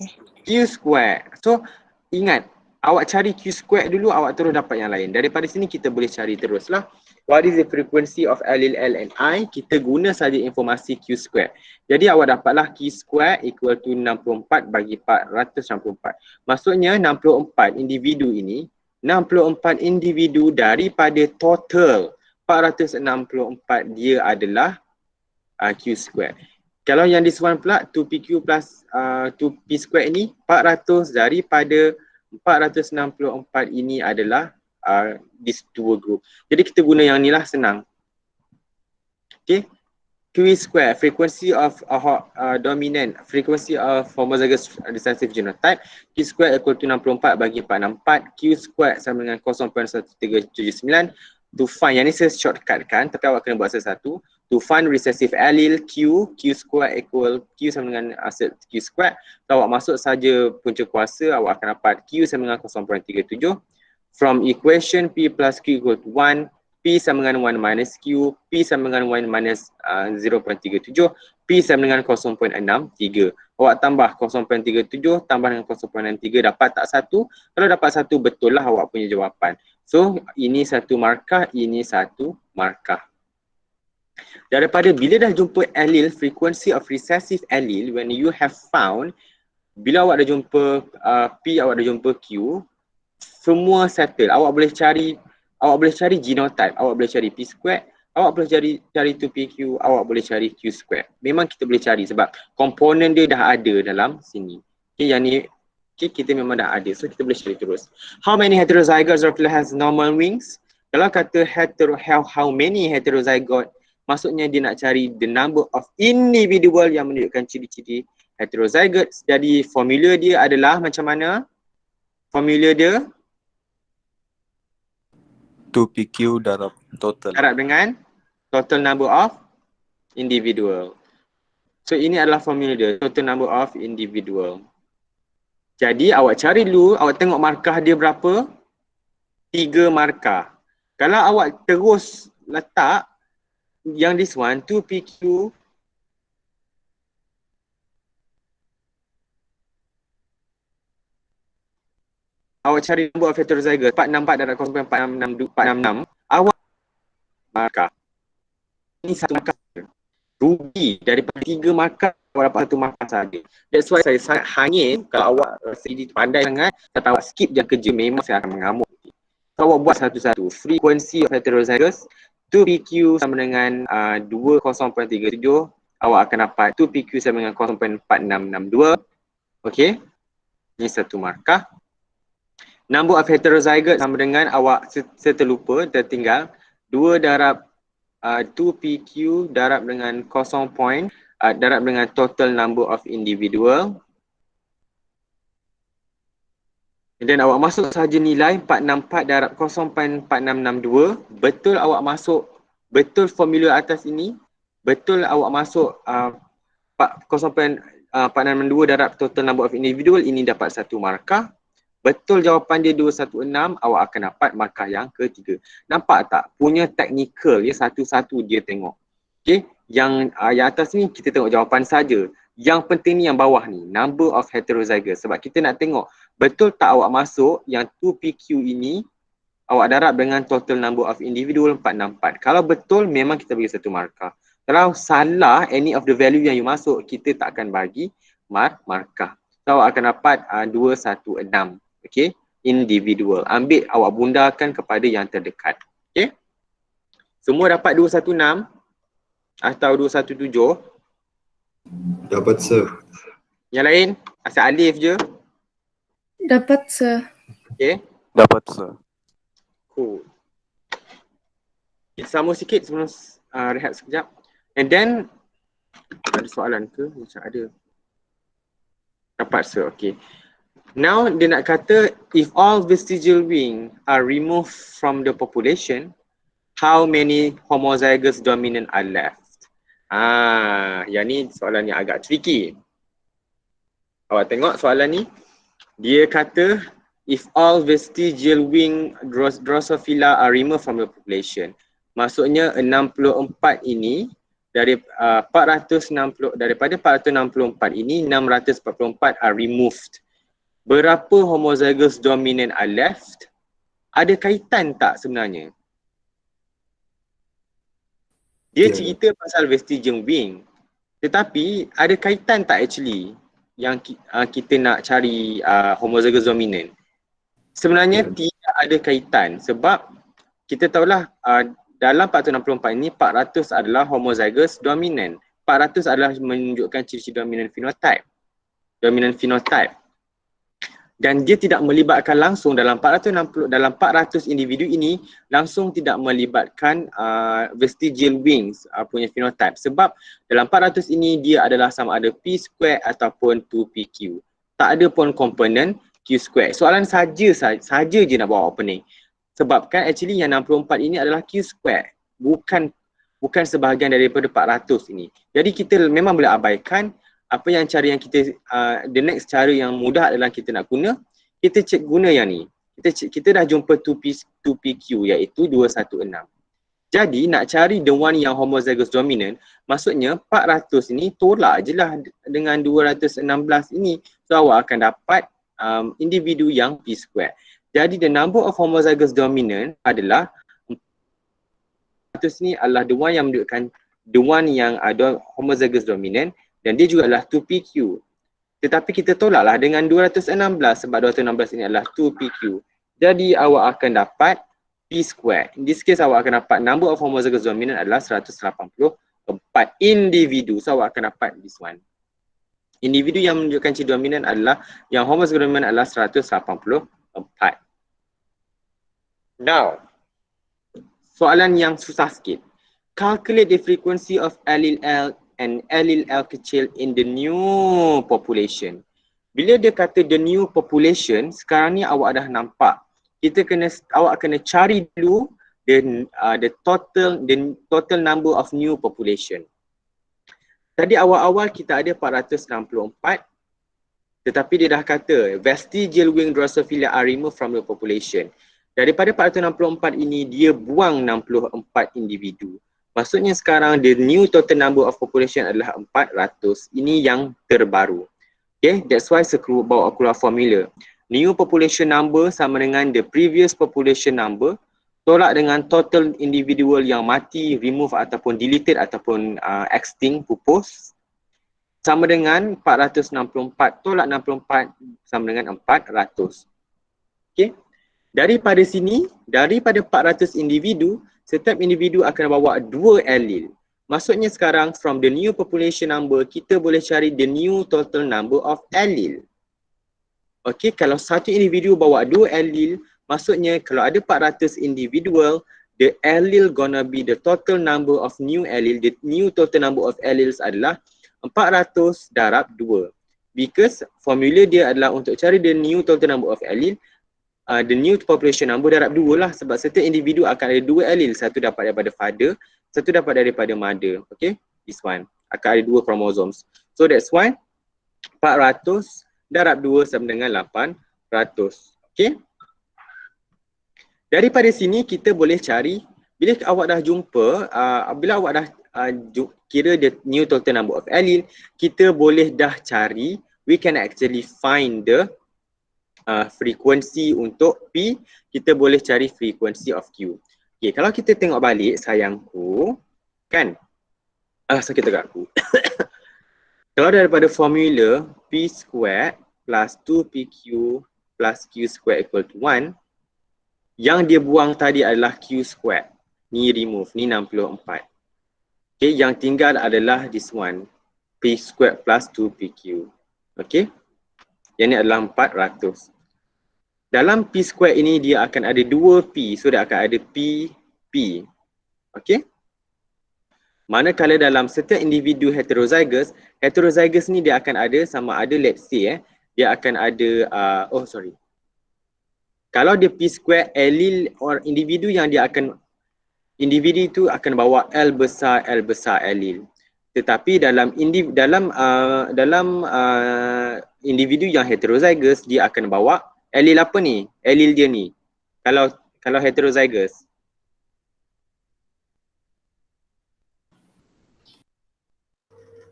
Q square. So ingat, awak cari Q square dulu, awak terus dapat yang lain. Daripada sini kita boleh cari teruslah. What is the frequency of allele L and I? Kita guna saja informasi Q square. Jadi awak dapatlah Q square equal to 64 bagi 464. Maksudnya 64 individu ini, 64 individu daripada total 464 dia adalah Q square. Kalau yang this one pula 2PQ plus 2P square ini 400 daripada 464 ini adalah this dua group. Jadi kita guna yang ni lah, senang. Okay. Q square, frequency of dominant, frequency of homozygous recessive genotype. Q square equal to 64 bagi 464. Q square sama dengan 0.1379. To find, yang ni saya shortcut kan, tapi awak kena buat satu-satu. To find recessive allele Q square equal Q sama dengan Q square. Kalau awak masuk saja punca kuasa, awak akan dapat Q sama dengan 0.37. From equation P plus Q equal to 1, P sama dengan 1 minus Q, P sama dengan 1 minus 0.37, P sama dengan 0.63. Awak tambah 0.37 tambah dengan 0.63, dapat tak satu? Kalau dapat satu, betul lah awak punya jawapan. So, ini satu markah, ini satu markah. Daripada bila dah jumpa allele, frequency of recessive allele, when you have found, bila awak dah jumpa P, awak dah jumpa Q, semua settle. Awak boleh cari genotype, awak boleh cari P square, awak boleh cari 2PQ, awak boleh cari Q square. Memang kita boleh cari sebab komponen dia dah ada dalam sini. Okay, yang ni kita memang dah ada, so kita boleh cari terus. How many heterozygotes roughly has normal wings? Kalau kata how many heterozygote, maksudnya dia nak cari the number of individual yang menunjukkan ciri-ciri heterozygotes. Jadi formula dia adalah macam mana? Formula dia 2PQ darab total. darab dengan total number of individual. So ini adalah formula dia, total number of individual. Jadi awak cari dulu, awak tengok markah dia berapa? 3 markah. Kalau awak terus letak yang this one, 2PQ awak cari number of heterozygotes 464 darab 0.466, awak markah. Ini satu markah. Rugi daripada 3 markah, awak dapat 1 markah saja. That's why saya sangat hangit kalau awak rasa pandai sangat, tapi awak skip je kerja, memang saya akan mengamuk. So, awak buat satu-satu. Frequency of heterozygotes 2PQ sama dengan 20.37, awak akan dapat 2PQ sama dengan 0.4662. Okey. Ini satu markah. Number of heterozygotes sama dengan awak, saya terlupa, tertinggal 2 darab 2PQ darab dengan darab dengan total number of individual. Dan awak masuk saja nilai 464 darab 0.4662. Betul awak masuk, betul formula atas ini, betul awak masuk 0.462 darab total number of individual, ini dapat 1 markah. Betul jawapan dia 216, awak akan dapat markah yang ketiga. Nampak tak? Punya teknikal ya, satu-satu dia tengok. Okey, yang atas ni kita tengok jawapan saja. Yang penting ni yang bawah ni, number of heterozygotes. Sebab kita nak tengok betul tak awak masuk yang 2PQ ini awak darab dengan total number of individual 464. Kalau betul memang kita bagi 1 markah. Kalau salah any of the value yang you masuk, kita tak akan bagi markah. So awak akan dapat 216. Okey, individual. Ambil, awak bundakan kepada yang terdekat. Okay? Semua dapat 216 atau 217. Dapat, sir. Yang lain, asal alif je. Dapat, sir. Okay? Dapat, sir. Cool. Kita sambung sikit sebelum rehat sekejap. And then, ada soalan ke? Macam ada. Dapat, sir. Okay. Now, dia nak kata, if all vestigial wing are removed from the population, how many homozygous dominant are left? Yang ni soalan yang agak tricky. Awak tengok soalan ni. Dia kata, if all vestigial wing Drosophila are removed from the population. Maksudnya 64 ini daripada 464 ini 644 are removed. Berapa homozygous dominant are left? Ada kaitan tak sebenarnya? Dia cerita pasal vestigial wing. Tetapi ada kaitan tak actually yang kita nak cari homozygous dominant? Sebenarnya tidak ada kaitan sebab kita tahulah dalam 464 ini 400 adalah homozygous dominant. 400 adalah menunjukkan ciri-ciri dominant phenotype. Dan dia tidak melibatkan langsung dalam 460 dalam 400 individu ini langsung tidak melibatkan vestigial wings punya phenotype sebab dalam 400 ini dia adalah sama ada P square ataupun 2PQ. Tak ada pun komponen Q square. Soalan saja je nak bawa opening. Sebab kan actually yang 64 ini adalah Q square. Bukan sebahagian daripada 400 ini. Jadi kita memang boleh abaikan apa yang cara yang kita the next cara yang mudah adalah kita nak guna, kita cek guna yang ni. Kita dah jumpa 2PQ iaitu 216. Jadi nak cari the one yang homozygous dominant, maksudnya 400 ini tolak je lah dengan 216 ini. So awak akan dapat individu yang P square. Jadi the number of homozygous dominant adalah 400 ni adalah the one yang menunjukkan the one yang ada homozygous dominant dan dia juga adalah 2PQ. Tetapi kita tolaklah dengan 216 sebab 216 ini adalah 2PQ. Jadi awak akan dapat P square. In this case awak akan dapat number of homozygous dominant adalah 184 individu. So awak akan dapat this one. Individu yang menunjukkan ciri dominan adalah yang homozygous dominant adalah 184. Now, soalan yang susah sikit. Calculate the frequency of allele L and allele L kecil in the new population. Bila dia kata the new population, sekarang ni awak dah nampak. Awak kena cari dulu the total number of new population. Tadi awal-awal kita ada 464, tetapi dia dah kata vestigial wing Drosophila are removed from the population. Daripada 464 ini dia buang 64 individu. Maksudnya sekarang the new total number of population adalah 400. Ini yang terbaru. Okay, that's why saya bawa keluar formula. New population number sama dengan the previous population number tolak dengan total individual yang mati, remove ataupun deleted ataupun extinct, pupus sama dengan 464 tolak 64 sama dengan 400. Okay. Daripada sini, daripada 400 individu, setiap individu akan bawa 2 allele. Maksudnya sekarang from the new population number, kita boleh cari the new total number of allele. Okay, kalau satu individu bawa 2 allele, maksudnya kalau ada 400 individual, the allele gonna be the total number of new allele. The new total number of alleles adalah 400 darab 2. Because formula dia adalah untuk cari the new total number of allele, the new population number darab 2 lah, sebab setiap individu akan ada 2 allele. Satu dapat daripada father, satu dapat daripada mother. Okay, this one akan ada 2 chromosomes. So that's why 400 darab 2 sama dengan 800. Okay. Daripada sini kita boleh cari, bila awak dah jumpa, bila awak dah kira the new total number of allele, kita boleh dah cari, we can actually find the frekuensi untuk P, kita boleh cari frekuensi of Q. Okay, kalau kita tengok balik sayangku, kan? Sakit tegak aku. Kalau daripada formula P square plus 2PQ plus Q square equal to 1. Yang dia buang tadi adalah Q square. Ni remove, ni 64. Okay, yang tinggal adalah this one. P square plus 2PQ. Okay. Yang ni adalah 400. Dalam P square ini dia akan ada 2P. So dia akan ada P. Okay. Manakala dalam setiap individu heterozygous ni dia akan ada sama ada let's say dia akan ada kalau dia P square allele or individu yang dia akan individu itu akan bawa L besar allele. Tetapi dalam individu yang heterozygous dia akan bawa allele apa ni? Allele dia ni. Kalau heterozygous.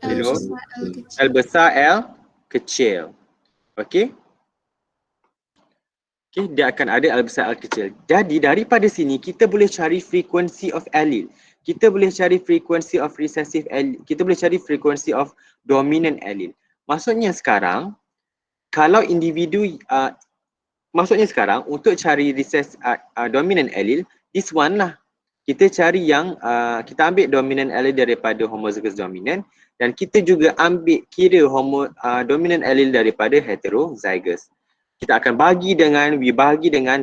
Hello. L besar L kecil. Okey. Okay, dia akan ada L besar L kecil. Jadi daripada sini kita boleh cari frequency of allele. Kita boleh cari frequency of recessive allele. Kita boleh cari frequency of dominant allele. Maksudnya sekarang kalau individu untuk cari dominant allele, this one lah. Kita cari yang kita ambil dominant allele daripada homozygous dominant dan kita juga ambil kira dominant allele daripada heterozygous. Kita akan bahagi dengan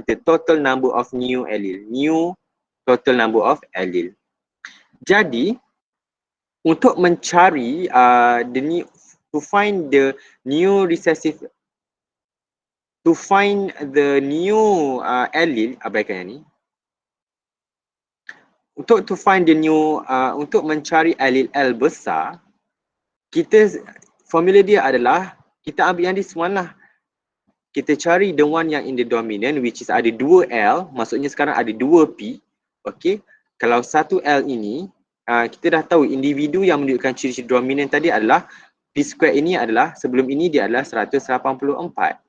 the total number of new allele. New total number of allele. Jadi untuk mencari to find the new allele, abaikan yang ni. Untuk mencari allele L besar, formula dia adalah kita ambil yang this one lah. Kita cari the one yang in the dominant which is ada 2 L, maksudnya sekarang ada 2 P. Okey. Kalau 1 L ini, kita dah tahu individu yang menunjukkan ciri-ciri dominant tadi adalah P square ini adalah, sebelum ini dia adalah 184.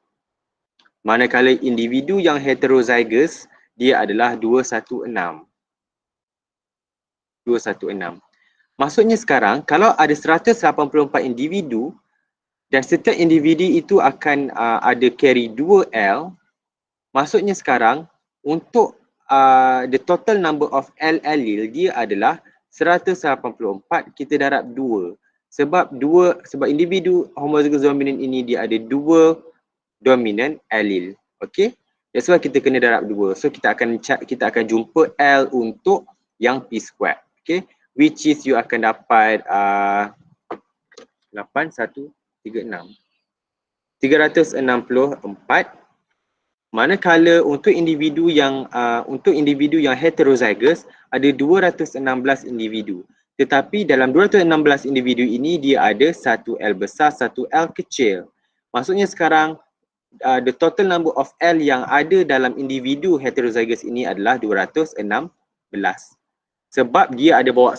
Manakala individu yang heterozygous, dia adalah 216. Maksudnya sekarang, kalau ada 184 individu, dan setiap individu itu akan ada carry 2L, maksudnya sekarang untuk the total number of L allele dia adalah 184, kita darab 2. Sebab individu homozygous dominant ini dia ada 2 dominant allele. Okay? That's why kita kena darab 2. So kita akan jumpa L untuk yang P square. Okay? Which is you akan dapat 364. Manakala untuk individu yang heterozygous ada 216 individu. Tetapi dalam 216 individu ini dia ada 1 L besar, 1 L kecil. Maksudnya sekarang the total number of L yang ada dalam individu heterozygous ini adalah 216. Sebab dia ada bawa,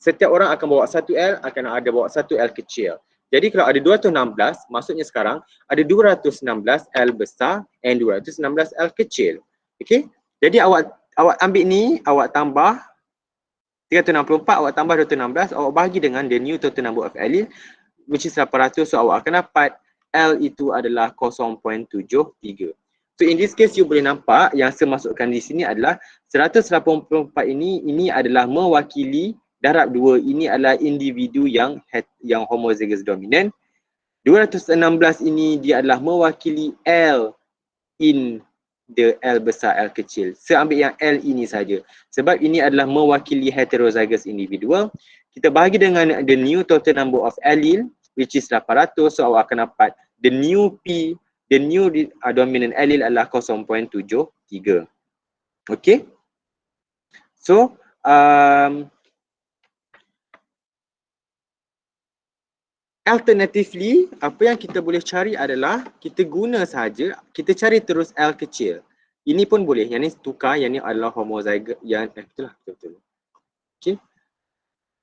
setiap orang akan bawa 1 L, akan ada bawa 1 L kecil. Jadi kalau ada 216, maksudnya sekarang ada 216 L besar and 216 L kecil. Okay? Jadi awak ambil ni, awak tambah 364, awak tambah 216, awak bahagi dengan the new total number of allele which is 800, so awak akan dapat L itu adalah 0.73. So in this case you boleh nampak yang saya masukkan di sini adalah 184 ini adalah mewakili darab 2, ini adalah individu yang homozygous dominant. 216 ini dia adalah mewakili L in the L besar L kecil. Saya ambil yang L ini saja. Sebab ini adalah mewakili heterozygous individual. Kita bahagi dengan the new total number of allele which is 800, so awak akan dapat the new P, the new dominant allele adalah 0.73. Okay? So, alternatively, apa yang kita boleh cari adalah kita guna saja, kita cari terus L kecil. Ini pun boleh, yang ni tukar, yang ni adalah homozygous, yang betul. Okay.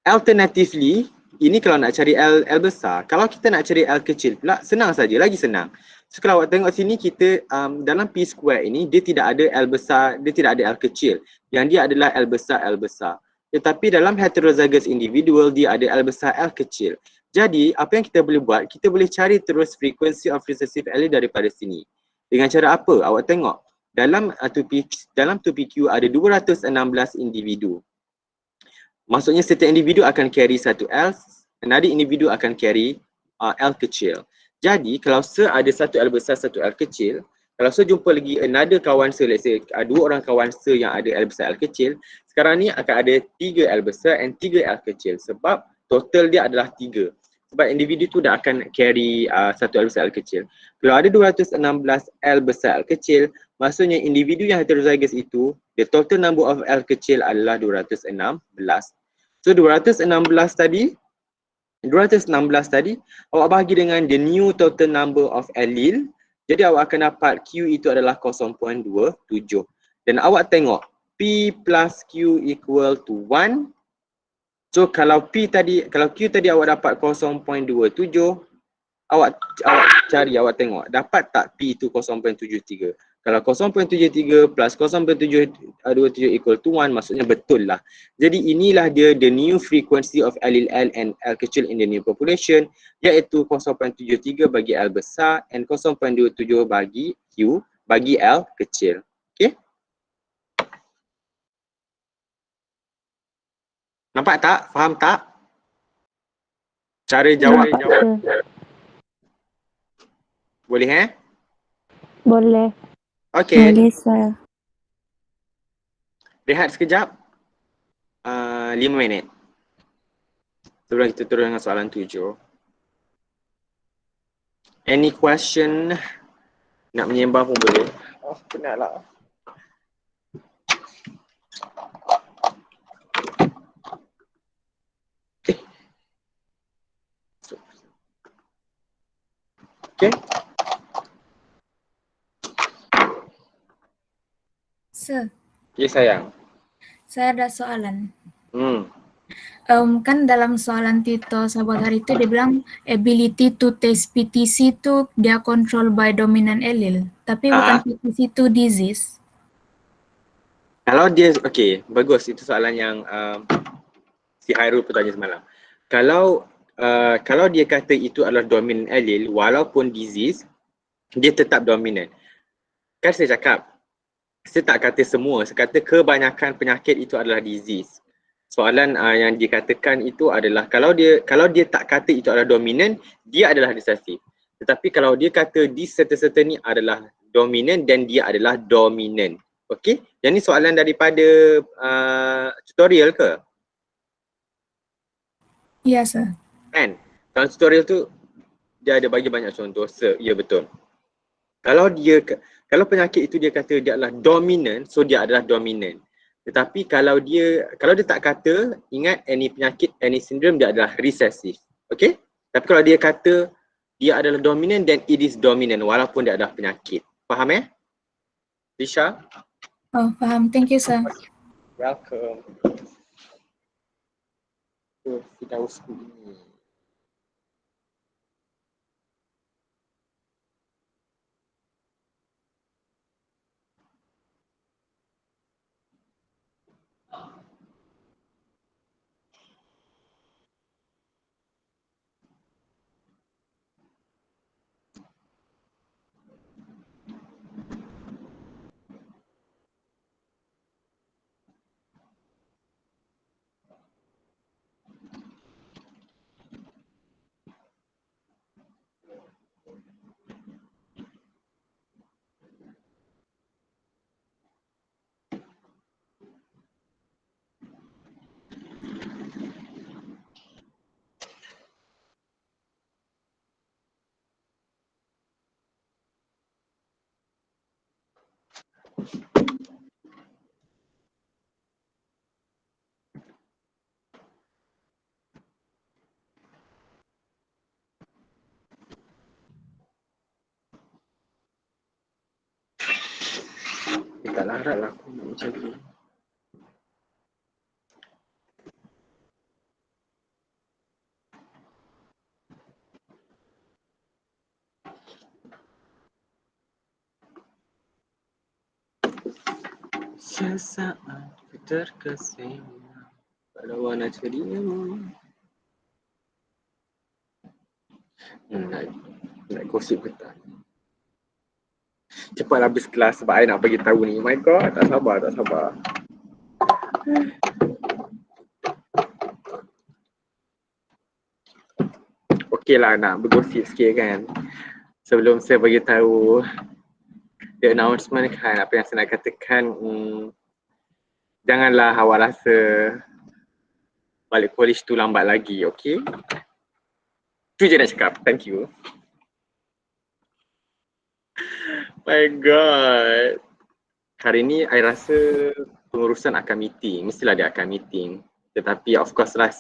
Alternatively, ini kalau nak cari L besar, kalau kita nak cari L kecil pula, senang saja, lagi senang. So kalau awak tengok sini, kita dalam P square ini, dia tidak ada L besar, dia tidak ada L kecil. Yang dia adalah L besar. Tetapi dalam heterozygous individual, dia ada L besar, L kecil. Jadi, apa yang kita boleh buat, kita boleh cari terus frequency of recessive allele daripada sini. Dengan cara apa? Awak tengok. Dalam 2PQ ada 216 individu. Maksudnya setiap individu akan carry satu L, another individu akan carry L kecil. Jadi kalau ada satu L besar, satu L kecil, kalau jumpa lagi another kawan let's say dua orang kawan yang ada L besar, L kecil, sekarang ni akan ada 3 L besar and 3 L kecil sebab total dia adalah 3. Sebab individu tu dah akan carry satu L besar, L kecil. Kalau ada 216 L besar, L kecil, maksudnya individu yang heterozygous itu, the total number of L kecil adalah 216. So 216 tadi awak bahagi dengan the new total number of allele. Jadi awak akan dapat Q itu adalah 0.27. Dan awak tengok P plus Q equal to 1. So kalau Q tadi awak dapat 0.27, awak cari, awak tengok dapat tak P itu 0.73. Kalau 0.73 plus 0.727 equal to 1, maksudnya betul lah. Jadi inilah dia the new frequency of allele L and L kecil in the new population, iaitu 0.73 bagi L besar and 0.27 bagi Q bagi L kecil. Okay? Nampak tak? Faham tak? Cara jawab. Boleh Boleh. Okay. Boleh, sir. Rehat sekejap. 5 minit. Sebelum kita turun dengan soalan 7. Any question? Nak menyembang pun boleh. Oh, penatlah. Okay. Sir, Ya sayang. saya ada soalan. Hmm. Kan dalam soalan Tito Sabagar itu dia bilang ability to taste PTC itu dia control by dominant allele, tapi bukan PTC itu disease. Kalau dia, okay, bagus. Itu soalan yang si Hairul bertanya semalam. Kalau dia kata itu adalah dominant allele, walaupun disease, dia tetap dominant. Kan saya cakap, saya tak kata semua, saya kata kebanyakan penyakit itu adalah disease. Soalan yang dikatakan itu adalah kalau dia tak kata itu adalah dominant, dia adalah recessive. Tetapi kalau dia kata di serta-serta ni adalah dominant dan dia adalah dominant. Okey? Yang ni soalan daripada tutorial ke? Iya, sir. Kan? Dalam tutorial tu dia ada bagi banyak contoh. Ya betul. Kalau penyakit itu dia kata dia adalah dominant, so dia adalah dominant. Tetapi kalau dia tak kata, ingat any penyakit, any syndrome dia adalah recessive. Okay? Tapi kalau dia kata dia adalah dominant, then it is dominant walaupun dia adalah penyakit. Faham Risha? Oh, paham. Thank you, sir. Welcome. Firdaus ini. Tak larat lah aku nak macam ni. Sesaat terkesima pada warna ceria. Nak gosip ke tak? Cepatlah habis kelas sebab I nak bagi tahu ni. Oh my god, tak sabar. Okey lah, nak bergosip sikit kan. Sebelum saya bagi tahu the announcement kan, apa yang saya nak katakan, janganlah awak rasa balik college tu lambat lagi, okey? Tu je nak cakap. Thank you. My god. Hari ni I rasa pengurusan akan meeting. Mestilah dia akan meeting. Tetapi of course lah,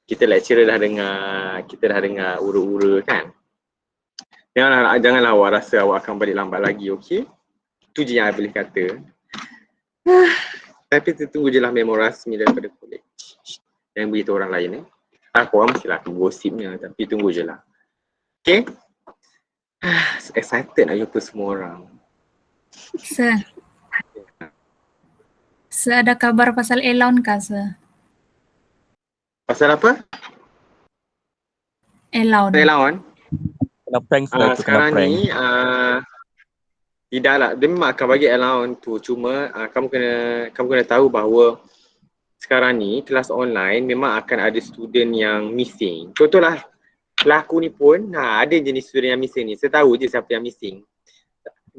kita lecturer dah dengar ura-ura kan. Janganlah awak rasa awak akan balik lambat lagi, okey? Tu je yang I boleh kata. Tapi tunggu je lah memo rasmi daripada college. Jangan beritahu orang lain korang mestilah akan gosipnya, tapi tunggu je lah. Okay? Excited nak jumpa semua orang. Sir. Sir, ada kabar pasal Elon kah, Sir? Pasal apa? Elon. Kena prank Sekarang ni tidaklah, dia memang akan bagi allowance tu, cuma kamu kena tahu bahawa sekarang ni kelas online memang akan ada student yang missing. Contohlah aku ni pun ada jenis student yang missing ni. Saya tahu je siapa yang missing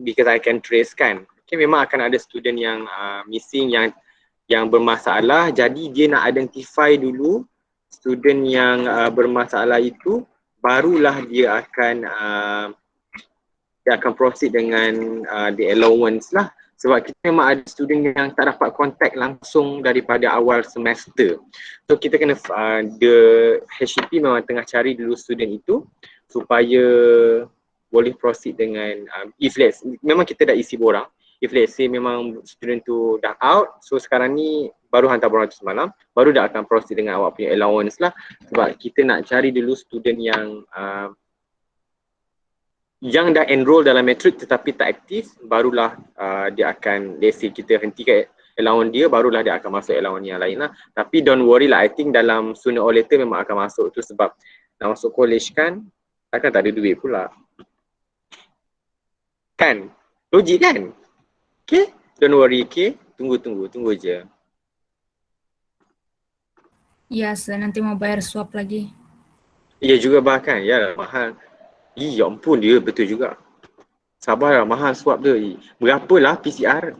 because I can trace kan. Okay, memang akan ada student yang missing yang bermasalah, jadi dia nak identify dulu student yang bermasalah itu, barulah dia akan proceed dengan the allowance lah. Sebab kita memang ada student yang tak dapat contact langsung daripada awal semester. So kita kena, the HCP memang tengah cari dulu student itu supaya boleh proceed dengan, memang kita dah isi borang. If let's say memang student tu dah out, so sekarang ni baru hantar borang tu semalam, baru dah akan proceed dengan awak punya allowance lah. Sebab kita nak cari dulu student yang dah enroll dalam matric tetapi tak aktif, barulah dia akan, let's say kita hentikan allowance dia, barulah dia akan masuk allowance yang lain lah. Tapi don't worry lah, I think dalam sooner or later memang akan masuk tu, sebab nak masuk college kan, takkan tak ada duit pula. Kan? Logik kan? Okay? Don't worry, okay? Tunggu je. Ya, Sir, nanti mau bayar swab lagi. Ya juga bahkan, ya mahal. Ya ampun, dia betul juga. Sabarlah, mahal swab dia. Berapalah PCR?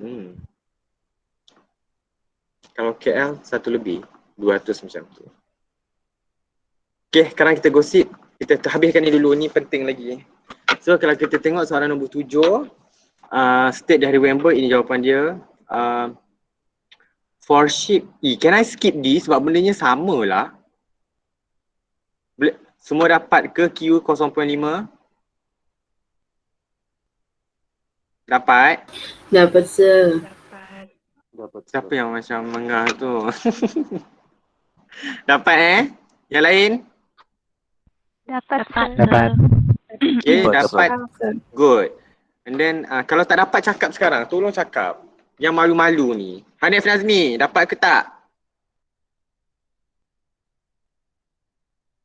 Kalau KL, 1 lebih. 200 macam tu. Okay, sekarang kita gosip. Kita habiskan ni dulu, ni penting lagi. So kalau kita tengok soalan nombor 7, state dari Wember, ini jawapan dia. For ship, can I skip this sebab bendanya sama lah. Semua dapat ke Q 0.5? Dapat? Dapat, Sir. Siapa yang macam mengah tu? Dapat Yang lain? Dapat. Okay, dapat. Good. And then kalau tak dapat cakap sekarang, tolong cakap. Yang malu-malu ni. Hanif Nazmi, dapat ke tak?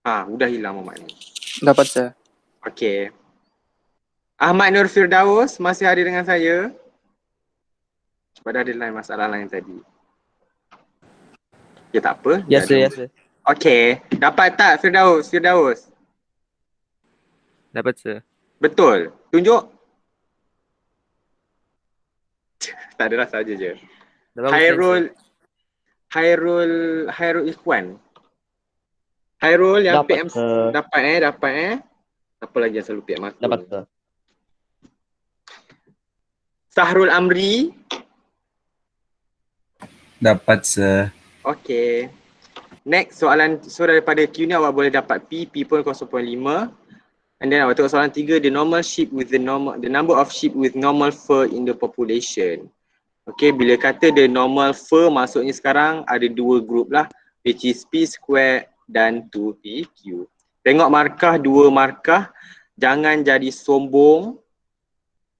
Udah hilang Muhammad ni. Dapat, Sir. Okay. Ahmad Nur Firdaus masih ada dengan saya. Pada ada lain masalah lain tadi. Ya tak apa. Yes, Sir. Okay. Dapat tak Firdaus? Dapat, Sir. Betul. Tunjuk. Tak ada rasa je. Hairul Ikhwan. Hairul yang Dapat, PM dapat. Apa lagi yang selalu PM aku? Dapat, Sir. Sahrul Amri. Dapat, Sir. Okay. Next soalan, so daripada Q ni awak boleh dapat P pun 0.5. And then awak tengok soalan 3, the number of sheep with normal fur in the population. Okay, bila kata the normal fur, maksudnya sekarang ada 2 group lah, which is P square dan 2PQ. Tengok markah, 2 markah, jangan jadi sombong.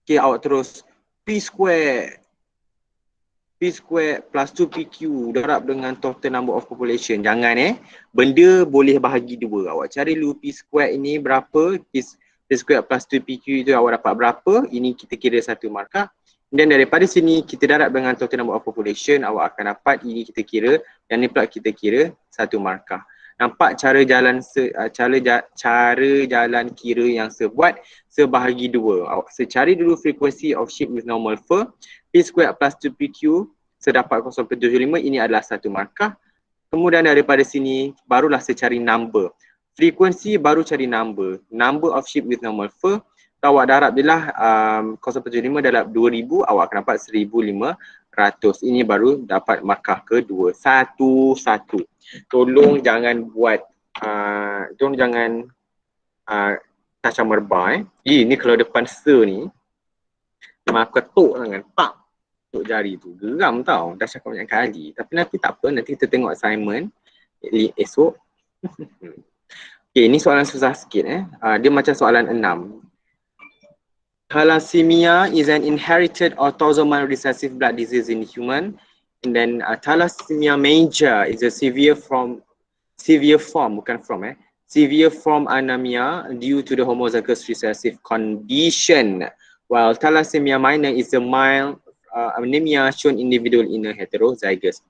Okay, awak terus P square plus 2PQ darab dengan total number of population. Jangan benda boleh bahagi 2. Awak cari dulu P square ini berapa, the P2 plus 2PQ itu awak dapat berapa, ini kita kira 1 markah. Dan daripada sini kita darab dengan total number of population, awak akan dapat ini kita kira, dan ni pula kita kira 1 markah. Nampak cara jalan kira yang sebuat sebahagi 2. Awak secari dulu frequency of shape with normal fur. P2 plus 2PQ sedapat 0.75, ini adalah 1 markah. Kemudian daripada sini barulah secari number. Frekuensi baru cari number. Number of sheep with normal fur. Kalau awak darab je lah 0.75 darab 2000, awak akan dapat 1500. Ini baru dapat markah kedua. Satu-satu. Tolong jangan buat, tolong jangan kacau merbah. Ini kalau depan sir ni, memang aku ketuk tangan. Pak! Tuk jari tu. Geram tau. Dah cakap banyak kali. Tapi nanti tak apa. Nanti kita tengok assignment esok. Okay, ini soalan susah sikit. Dia macam soalan 6. Thalassemia is an inherited autosomal recessive blood disease in human. And then thalassemia major is a severe form anemia due to the homozygous recessive condition. While thalassemia minor is a mild anemia shown individual in a heterozygous.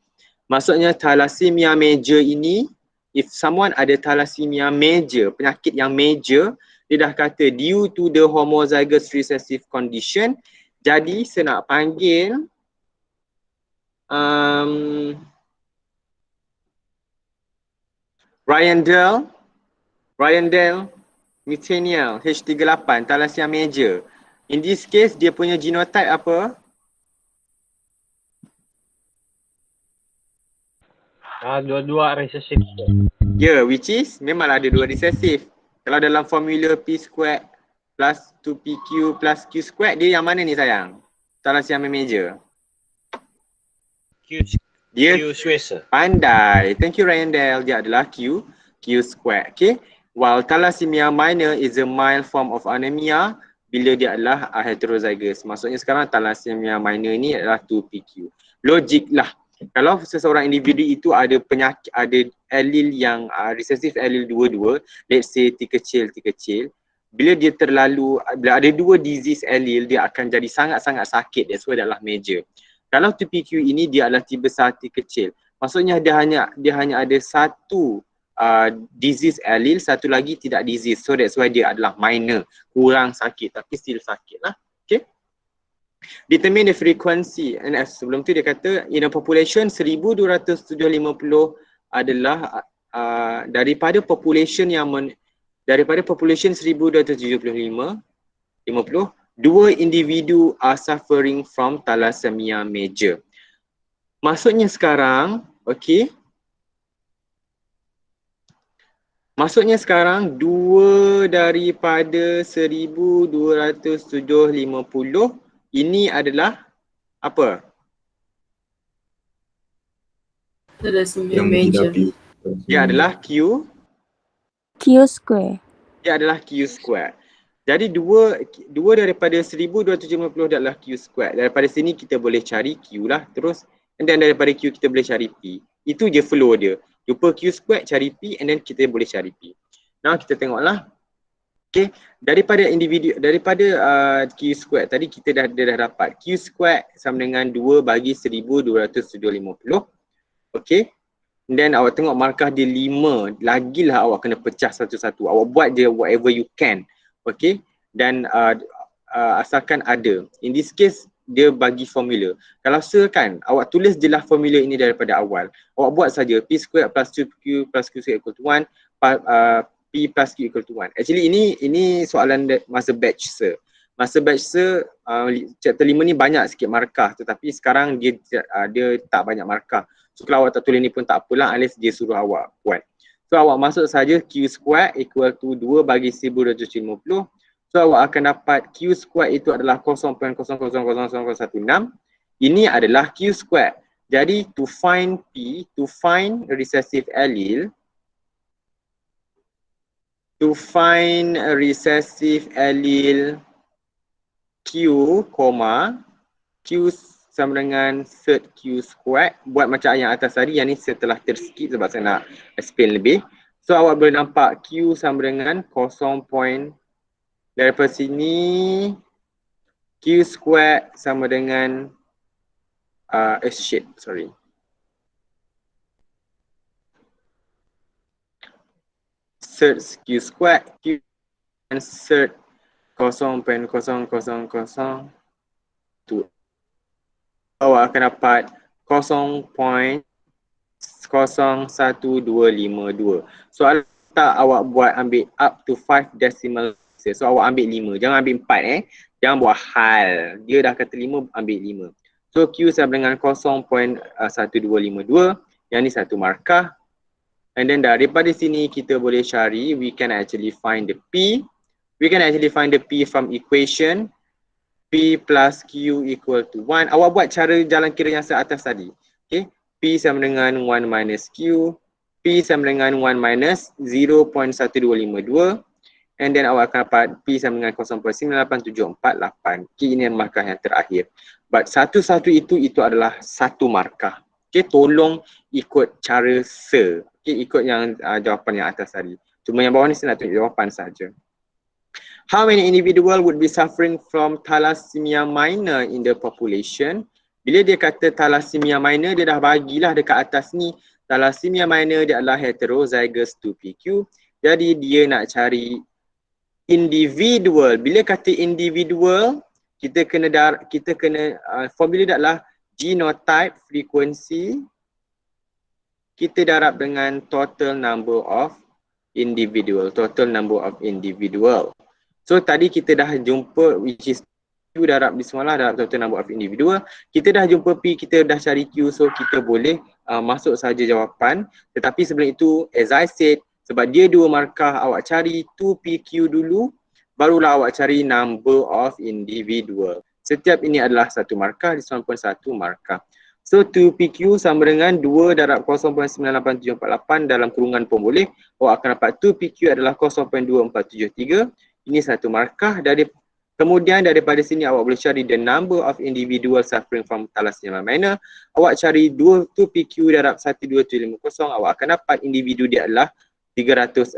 Maksudnya thalassemia major ini, if someone ada thalassemia major, penyakit yang major, dia dah kata due to the homozygous recessive condition, jadi saya nak panggil Ryandel Mutaniel H38 thalassemia major. In this case dia punya genotype apa? Dua-dua recessive. Ya, which is memang ada 2 recessive. Kalau dalam formula P2 plus 2PQ plus Q squared, dia yang mana ni sayang? Thalassemia major. Dia Q square. pandai. Thank you Ryandel. Dia adalah Q squared. Okay. While thalassemia minor is a mild form of anemia bila dia adalah heterozygous. Maksudnya sekarang thalassemia minor ni adalah 2PQ. Logik lah. Kalau seseorang individu itu ada penyakit, ada allele yang recessive allele dua-dua, let's say T kecil, bila dia bila ada 2 disease allele, dia akan jadi sangat-sangat sakit. That's why dia adalah major. Kalau 2PQ ini dia adalah tipe T kecil. Maksudnya dia hanya ada satu disease allele, satu lagi tidak disease. So that's why dia adalah minor, kurang sakit tapi still sakit lah. Okay. Determine the frequency. And sebelum tu dia kata in a population 1250 adalah daripada population 1275, 2 individu are suffering from thalassemia major. Maksudnya sekarang, okay. Maksudnya sekarang 2 daripada 1250 ini adalah apa? Thalassemia major. Dia adalah Q square. Dia adalah Q square. Jadi 2 daripada 1250 adalah Q square. Daripada sini kita boleh cari Q lah terus. And then daripada Q kita boleh cari P. Itu je flow dia. Jumpa Q square, cari P and then kita boleh cari P. Now kita tengoklah. Okay, daripada Q square tadi kita dah dapat Q square sama dengan 2 bagi 1250. Okay, and then awak tengok markah dia 5, lagilah awak kena pecah satu-satu. Awak buat je whatever you can. Okay, dan asalkan ada. In this case dia bagi formula. Kalau kan awak tulis je lah formula ini daripada awal. Awak buat saja P square plus 2Q plus Q square equal to 1, P plus Q equal to 1. Actually ini soalan masa batch sir. Masa batch sir chapter 5 ni banyak sikit markah, tetapi sekarang dia tak banyak markah. So kalau awak tak tulis ni pun tak apalah, unless dia suruh awak buat. So awak masuk saja Q square equal to 2 bagi 1250. So awak akan dapat Q square itu adalah 0.000016. Ini adalah Q square. Jadi to find P, to find recessive allele, Q, Q sama dengan cert Q square. Buat macam yang atas tadi, yang ni setelah terskip sebab saya nak explain lebih. So awak boleh nampak Q sama dengan 0.0016. Daripada sini Q square sama dengan shit, sorry. Search Q square, Q and search 0.00002. Awak akan dapat 0.01252. Soalan tak awak buat ambil up to 5 decimal places. So awak ambil 5, jangan ambil 4 Jangan buat hal. Dia dah kata 5, ambil 5. So Q sama dengan 0.1252. Yang ni satu markah. And then daripada sini kita boleh cari, we can actually find the P. We can actually find the P from equation P plus Q equal to 1. Awak buat cara jalan kira yang seatas tadi. Okay. P sama dengan 1 minus Q. P sama dengan 1 minus 0.1252. And then awak akan dapat P sama dengan 0.98748. Okay, ini markah yang terakhir. But satu-satu itu adalah satu markah. Okay, tolong ikut cara Okay, ikut yang jawapan yang atas tadi. Cuma yang bawah ni saya nak tunjuk jawapan saja. How many individual would be suffering from thalassemia minor in the population? Bila dia kata thalassemia minor, dia dah bagilah dekat atas ni. Thalassemia minor dia adalah heterozygous 2PQ. Jadi dia nak cari individual. Bila kata individual, kita kena formula dia adalah genotype frequency kita darab dengan total number of individual. So tadi kita dah jumpa which is Q darab di semalah darab total number of individual. Kita dah jumpa P, kita dah cari Q, so kita boleh masuk saja jawapan. Tetapi sebelum itu, as I said, sebab dia dua markah, awak cari 2PQ dulu, barulah awak cari number of individual. Setiap ini adalah satu markah, this one pun satu markah. So 2PQ sama dengan 2 darab 0.98748 dalam kurungan pun boleh. Awak akan dapat 2PQ adalah 0.2473. Ini satu markah. Kemudian daripada sini awak boleh cari the number of individual suffering from thalassemia minor. Awak cari 2PQ darab 12750. Awak akan dapat individu dia adalah 316.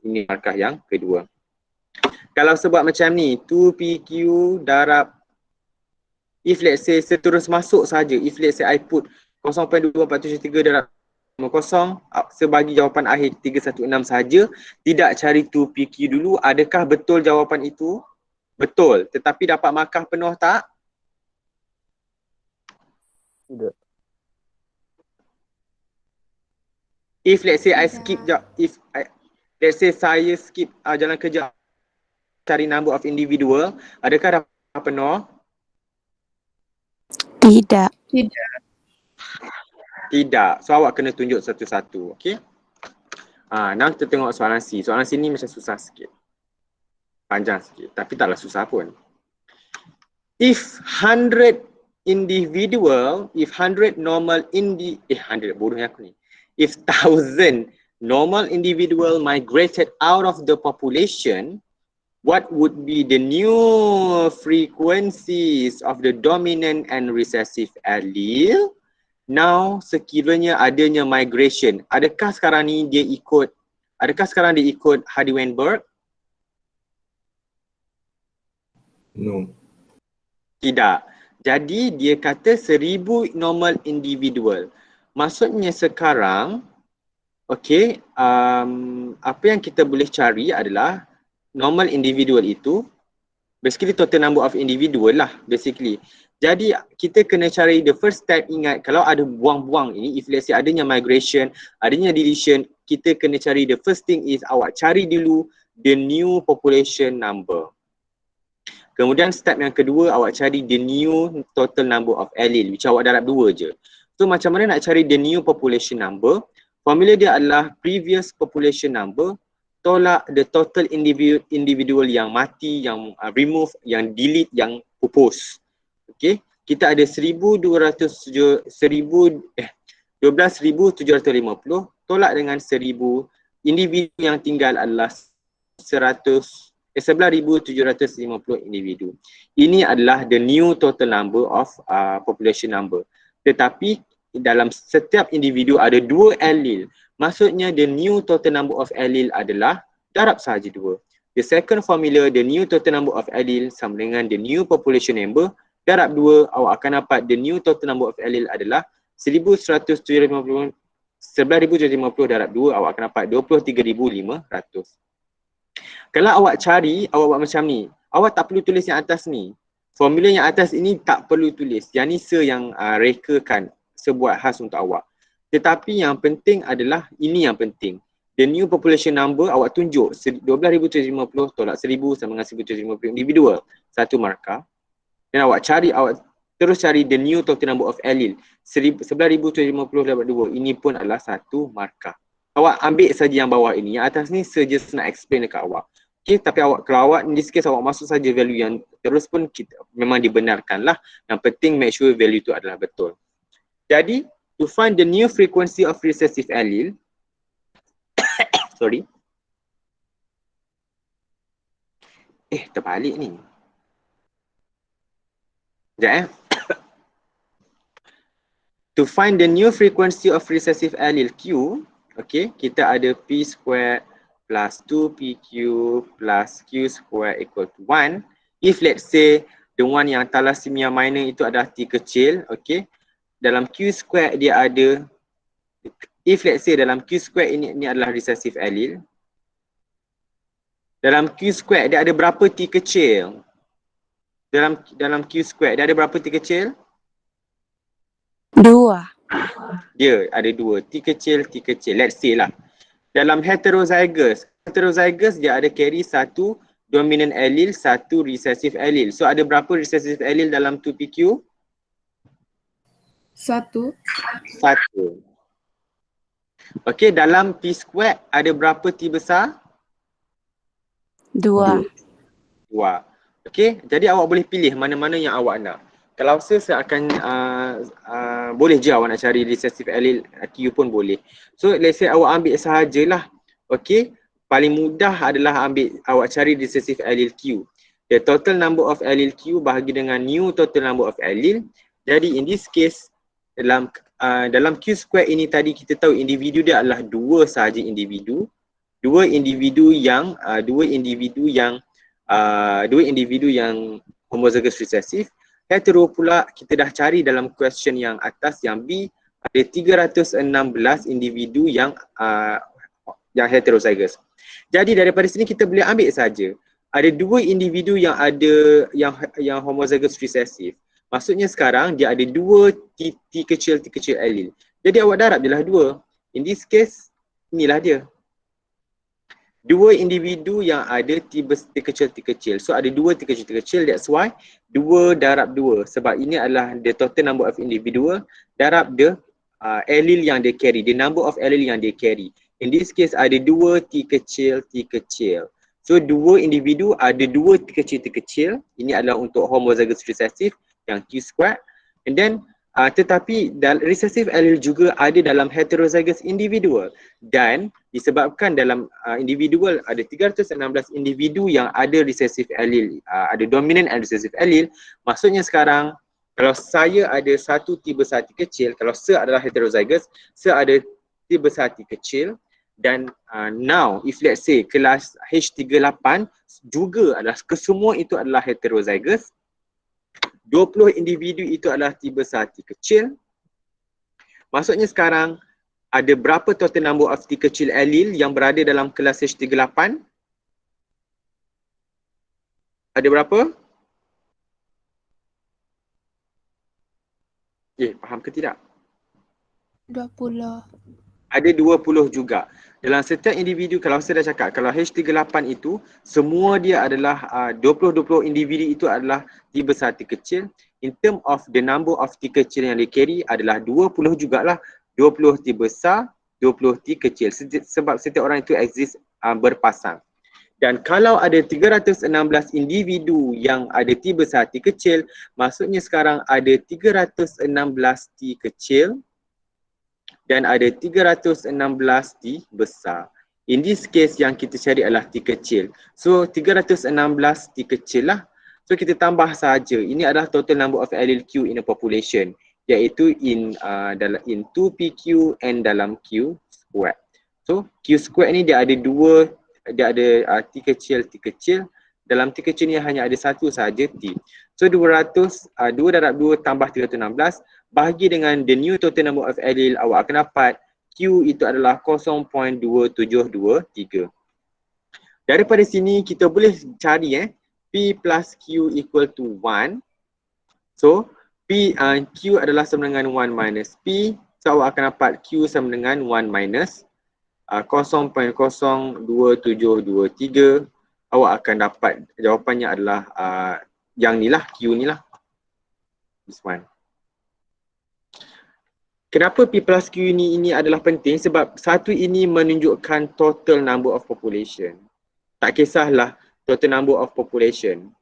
Ini markah yang kedua. Kalau sebab macam ni, 2PQ darab, if let's say seterus masuk saja, if let's say I put 0.2473 darab 0, sebagi jawapan akhir 316 saja, tidak cari 2PQ dulu, adakah betul jawapan itu? Betul, tetapi dapat markah penuh tak? Tidak. If let's say I skip, let's say saya skip jalan kerja cari number of individual, adakah dapat penuh? Tidak. Tidak. So awak kena tunjuk satu-satu, okey? Now kita tengok soalan C. Soalan C ni macam susah sikit. Panjang sikit, tapi taklah susah pun. If 100 normal If 1,000 normal individual migrated out of the population, what would be the new frequencies of the dominant and recessive allele? Now, sekiranya adanya migration, adakah sekarang dia ikut Hardy-Weinberg? No. Tidak. Jadi dia kata 1,000 normal individual. Maksudnya sekarang, okey, apa yang kita boleh cari adalah normal individual itu, basically total number of individual lah basically. Jadi kita kena cari the first step, ingat kalau ada buang-buang ini, if let's say adanya migration, adanya deletion, kita kena cari the first thing is awak cari dulu the new population number. Kemudian step yang kedua, awak cari the new total number of allele, which awak darab 2 je. So macam mana nak cari the new population number? Formula dia adalah previous population number tolak the total individual yang mati, yang remove, yang delete, yang pupus. Okey, kita ada 12,750 tolak dengan 1,000, individu yang tinggal adalah 11,750 individu. Ini adalah the new total number of population number. Tetapi dalam setiap individu ada 2 allele. Maksudnya the new total number of allele adalah darab sahaja 2. The second formula, the new total number of allele sama dengan the new population number. Darab 2, awak akan dapat the new total number of allele adalah 1150 darab 2, awak akan dapat 23,500. Kalau awak cari, awak buat macam ni. Awak tak perlu tulis yang atas ni. Formula yang atas ini tak perlu tulis. Yang ni yang rekakan, sebuat khas untuk awak. Tetapi yang penting adalah, ini yang penting. The new population number awak tunjuk 12,750 tolak 1,000 sama dengan 1,750 individual. Satu markah. Dan awak terus cari the new total number of allele. 11,750 dapat 2. Ini pun adalah satu markah. Awak ambil saja yang bawah ini. Yang atas ni saya just nak explain dekat awak. Okay, tapi kalau awak, in this case awak masuk saja value yang terus pun memang dibenarkan lah. Yang penting make sure value itu adalah betul. Jadi, to find the new frequency of recessive allele, sorry. Terbalik ni. Sekejap To find the new frequency of recessive allele Q, okay, kita ada P squared plus 2PQ plus Q squared equal to 1. If let's say the one yang thalassemia minor itu adalah T kecil, okay, dalam Q squared dia ada, if let's say dalam Q squared ini adalah recessive allele, dalam Q squared dia ada berapa T kecil? Dalam Q squared dia ada berapa T kecil? 2. Dia ada 2, T kecil, let's say lah. Dalam heterozygous dia ada carry 1 dominant allele, 1 recessive allele. So ada berapa recessive allele dalam 2PQ? 1. Okay, dalam P squared ada berapa T besar? 2. Okay, jadi awak boleh pilih mana-mana yang awak nak. Kalau saya akan, boleh je awak nak cari recessive allele Q pun boleh. So let's say awak ambil sahajalah. Okay, paling mudah adalah awak cari recessive allele Q. The total number of allele Q bahagi dengan new total number of allele. Jadi in this case, dalam Q square ini tadi kita tahu individu dia adalah 2 sahaja individu. Dua individu yang homozygous recessive. Hetero pula kita dah cari dalam question yang atas yang B, ada 316 individu yang heterozygous. Jadi daripada sini kita boleh ambil saja ada 2 individu yang ada yang homozygous recessive. Maksudnya sekarang dia ada 2 T kecil allele. Jadi awak darab je lah 2. In this case inilah dia. 2 individu yang ada T kecil. So ada 2 T kecil, that's why 2 darab 2. Sebab ini adalah the total number of individual darab the allele yang dia carry, the number of allele yang dia carry. In this case ada 2 T kecil. So 2 individu ada 2 T kecil. Ini adalah untuk homozygous recessive yang Q squared. And then tetapi recessive allele juga ada dalam heterozygous individual, dan disebabkan dalam individual ada 316 individu yang ada recessive allele, ada dominant and recessive allele. Maksudnya sekarang kalau saya ada 1 T besar T kecil, kalau saya adalah heterozygous, saya ada T besar T kecil, dan now if let's say kelas H38 juga adalah, kesemua itu adalah heterozygous, 20 individu itu adalah T besar T kecil. Maksudnya sekarang ada berapa total number of T kecil allele yang berada dalam kelas H38? Ada berapa? Faham ke tidak? 20. Ada 20 juga. Dalam setiap individu, kalau saya dah cakap, kalau H38 itu, semua dia adalah 20 individu itu adalah T besar T kecil. In term of the number of T kecil yang dia carry adalah 20 jugalah. 20 T besar, 20 T kecil. Sebab setiap orang itu exist berpasang. Dan kalau ada 316 individu yang ada T besar T kecil, maksudnya sekarang ada 316 T kecil dan ada 316 T besar. In this case yang kita cari adalah T kecil. So 316 T kecil lah. So kita tambah saja. Ini adalah total number of allele Q in a population, iaitu in 2PQ and dalam Q squared. So Q squared ni dia ada 2 dia ada T kecil. Dalam T kecil ni hanya ada satu sahaja T. So 200, 2 darab 2 tambah 316 bahagi dengan the new total number of allele, awak akan dapat Q itu adalah 0.2723. Daripada sini kita boleh cari P plus Q equal to 1. So Q adalah sama dengan 1 minus P. So awak akan dapat Q sama dengan 1 minus 0.02723. Awak akan dapat jawapannya adalah yang ni lah, Q ni lah. This one. Kenapa P plus Q ini adalah penting? Sebab satu ini menunjukkan total number of population. Tak kisahlah total number of population.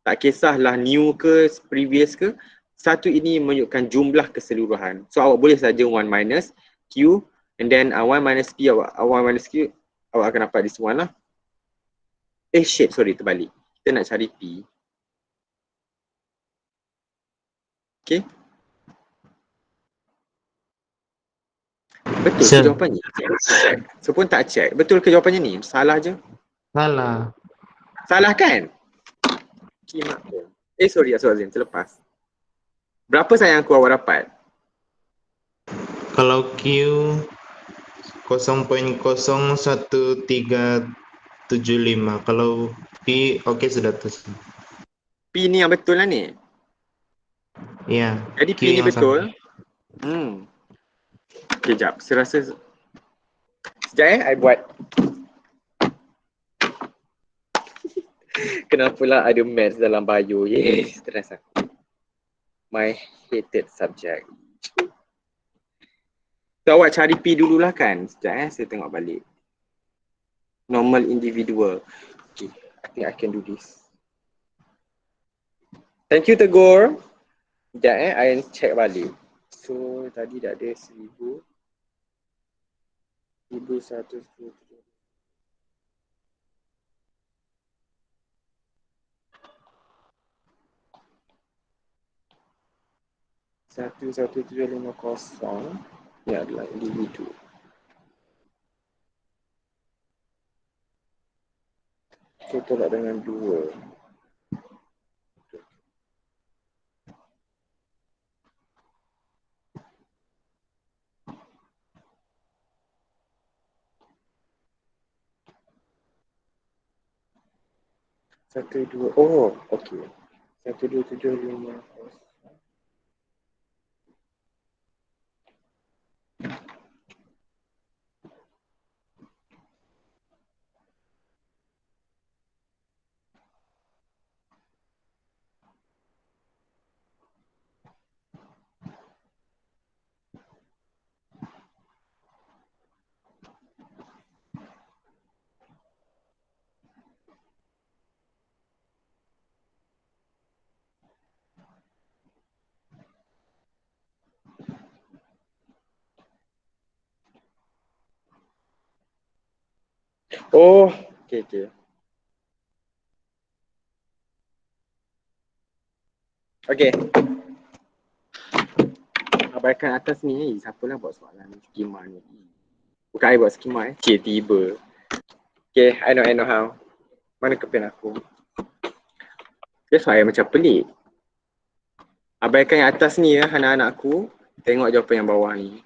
Tak kisahlah new ke, previous ke. Satu ini menunjukkan jumlah keseluruhan. So awak boleh saja 1 minus Q and then 1 minus P, 1 minus Q, awak akan dapat this one lah. Sorry, terbalik. Kita nak cari P. Okay. Betul ke jawapannya? So pun tak check. Betul ke jawapannya ni? Salah je. Salah. Salah kan? Kimak pun. Sorry Azim, terlepas. Berapa sayang aku awak dapat? Kalau Q 0.01375. Kalau P okey sudah terus. P ni yang betul lah ni. Ya. Jadi P ni betul. Sekejap, saya rasa sekejap I buat. Kenapalah ada maths dalam bio? Yes, stress aku. My hated subject. So awak cari P dululah kan? Sekejap saya tengok balik. Normal individual. Okay, I think I can do this. Thank you Tegur. Sekejap I check balik. So tadi dah ada 1110. 11750 ni adalah individu. So tolak dengan 2. Satu, dua, okey. 12750. Okey. Okey. Abaikan atas ni, siapalah buat soalan skema ni. Bukan I buat skema tiba. Okay, I know how. Mana ke pen aku? That's why macam pelik. Abaikan yang atas ni anak-anakku. Tengok jawapan yang bawah ni.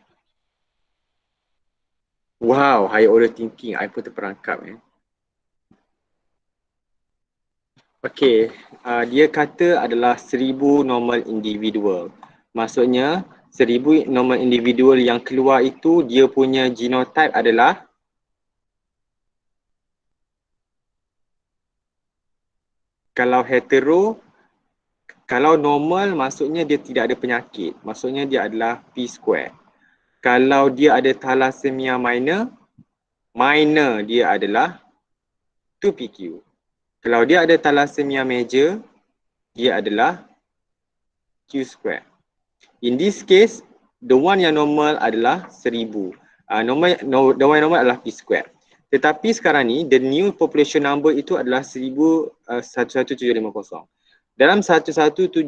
Wow, higher order thinking. I pun terperangkap Okay, dia kata adalah 1000 normal individual. Maksudnya 1000 normal individual yang keluar itu dia punya genotype adalah kalau hetero, kalau normal maksudnya dia tidak ada penyakit. Maksudnya dia adalah P square. Kalau dia ada thalassemia minor dia adalah 2PQ. Kalau dia ada thalassemia major, dia adalah Q square. In this case, the one yang normal adalah 1000. The one yang normal adalah P square. Tetapi sekarang ni, the new population number itu adalah 11750. Dalam 11750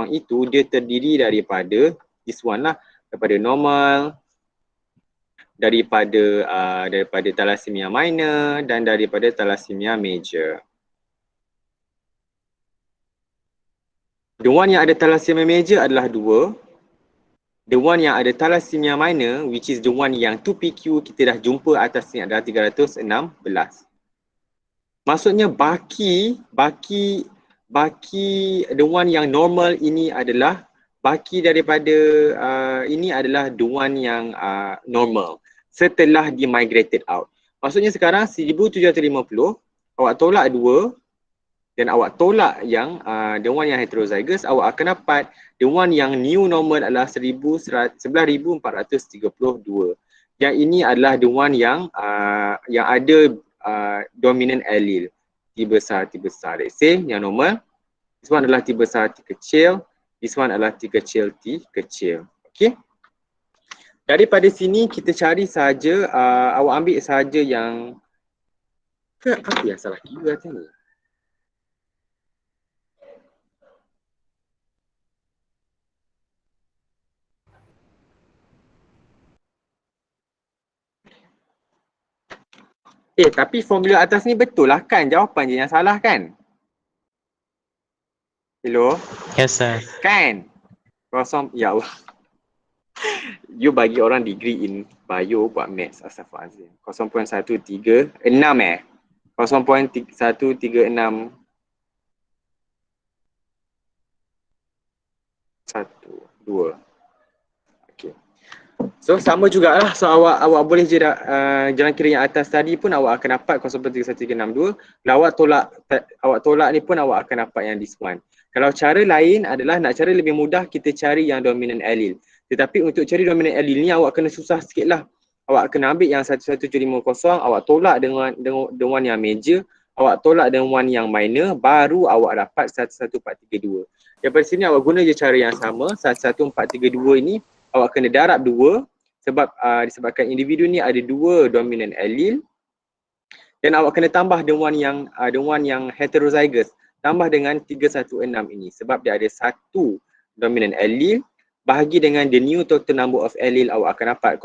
itu, dia terdiri daripada this one lah. Daripada normal, daripada thalassemia minor dan daripada thalassemia major. The one yang ada thalassemia major adalah 2. The one yang ada thalassemia minor, which is the one yang 2PQ, kita dah jumpa atas ni adalah 316. Maksudnya baki the one yang normal ini adalah baki daripada ini adalah the one yang normal setelah di-migrated out. Maksudnya sekarang 1750, awak tolak 2 dan awak tolak yang the one yang heterozygous, awak akan dapat the one yang new normal adalah 11,432. Yang ini adalah the one yang ada dominant allele T besar. Let's say yang normal, this one adalah T besar T kecil, this one adalah T kecil T kecil. Okay. Daripada sini kita cari saja, awak ambil saja yang apa yang salah kira tadi ni? Tapi formula atas ni betul lah kan? Jawapan je yang salah kan? Hello? Yes, sir. Kan? Kosong, ya Allah. You bagi orang degree in bio buat maths, astaghfirullahaladzim. 0.136 0.136 1, 2. Okay. So sama jugalah, so awak boleh je jalan kira yang atas tadi pun awak akan dapat 0.31362. Kalau awak tolak ni pun awak akan dapat yang this one. Kalau cara lain adalah nak cari lebih mudah, kita cari yang dominant allele. Tetapi untuk cari dominant allele ni awak kena susah sikit lah. Awak kena ambil yang 11750, awak tolak dengan yang major, awak tolak dengan yang minor, baru awak dapat 11432. Daripada sini awak guna je cara yang sama, 11432 ini awak kena darab 2 sebab disebabkan individu ni ada 2 dominant allele, dan awak kena tambah the one yang heterozygous, tambah dengan 316 ini sebab dia ada 1 dominant allele, bahagi dengan the new total number of allele, awak akan dapat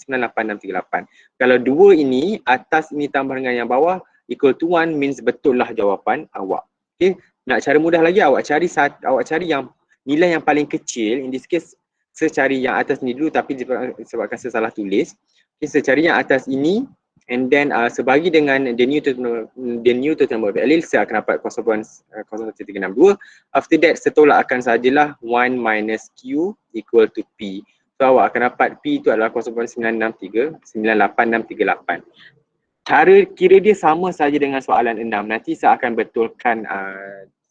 0.98638. Kalau 2 ini, atas ini tambah dengan yang bawah equal to 1 means betul lah jawapan awak. Okay. Nak cara mudah lagi, awak cari yang nilai yang paling kecil. In this case, saya cari yang atas ni dulu tapi disebabkan saya salah tulis. Okay, saya cari yang atas ini and then sebagi dengan the new total number of allele, saya akan dapat 0.0362. After that, saya tolakkan sajalah 1 minus Q equal to P. So awak akan dapat P itu adalah 0.98638. Cara kira dia sama saja dengan soalan 6. Nanti saya akan betulkan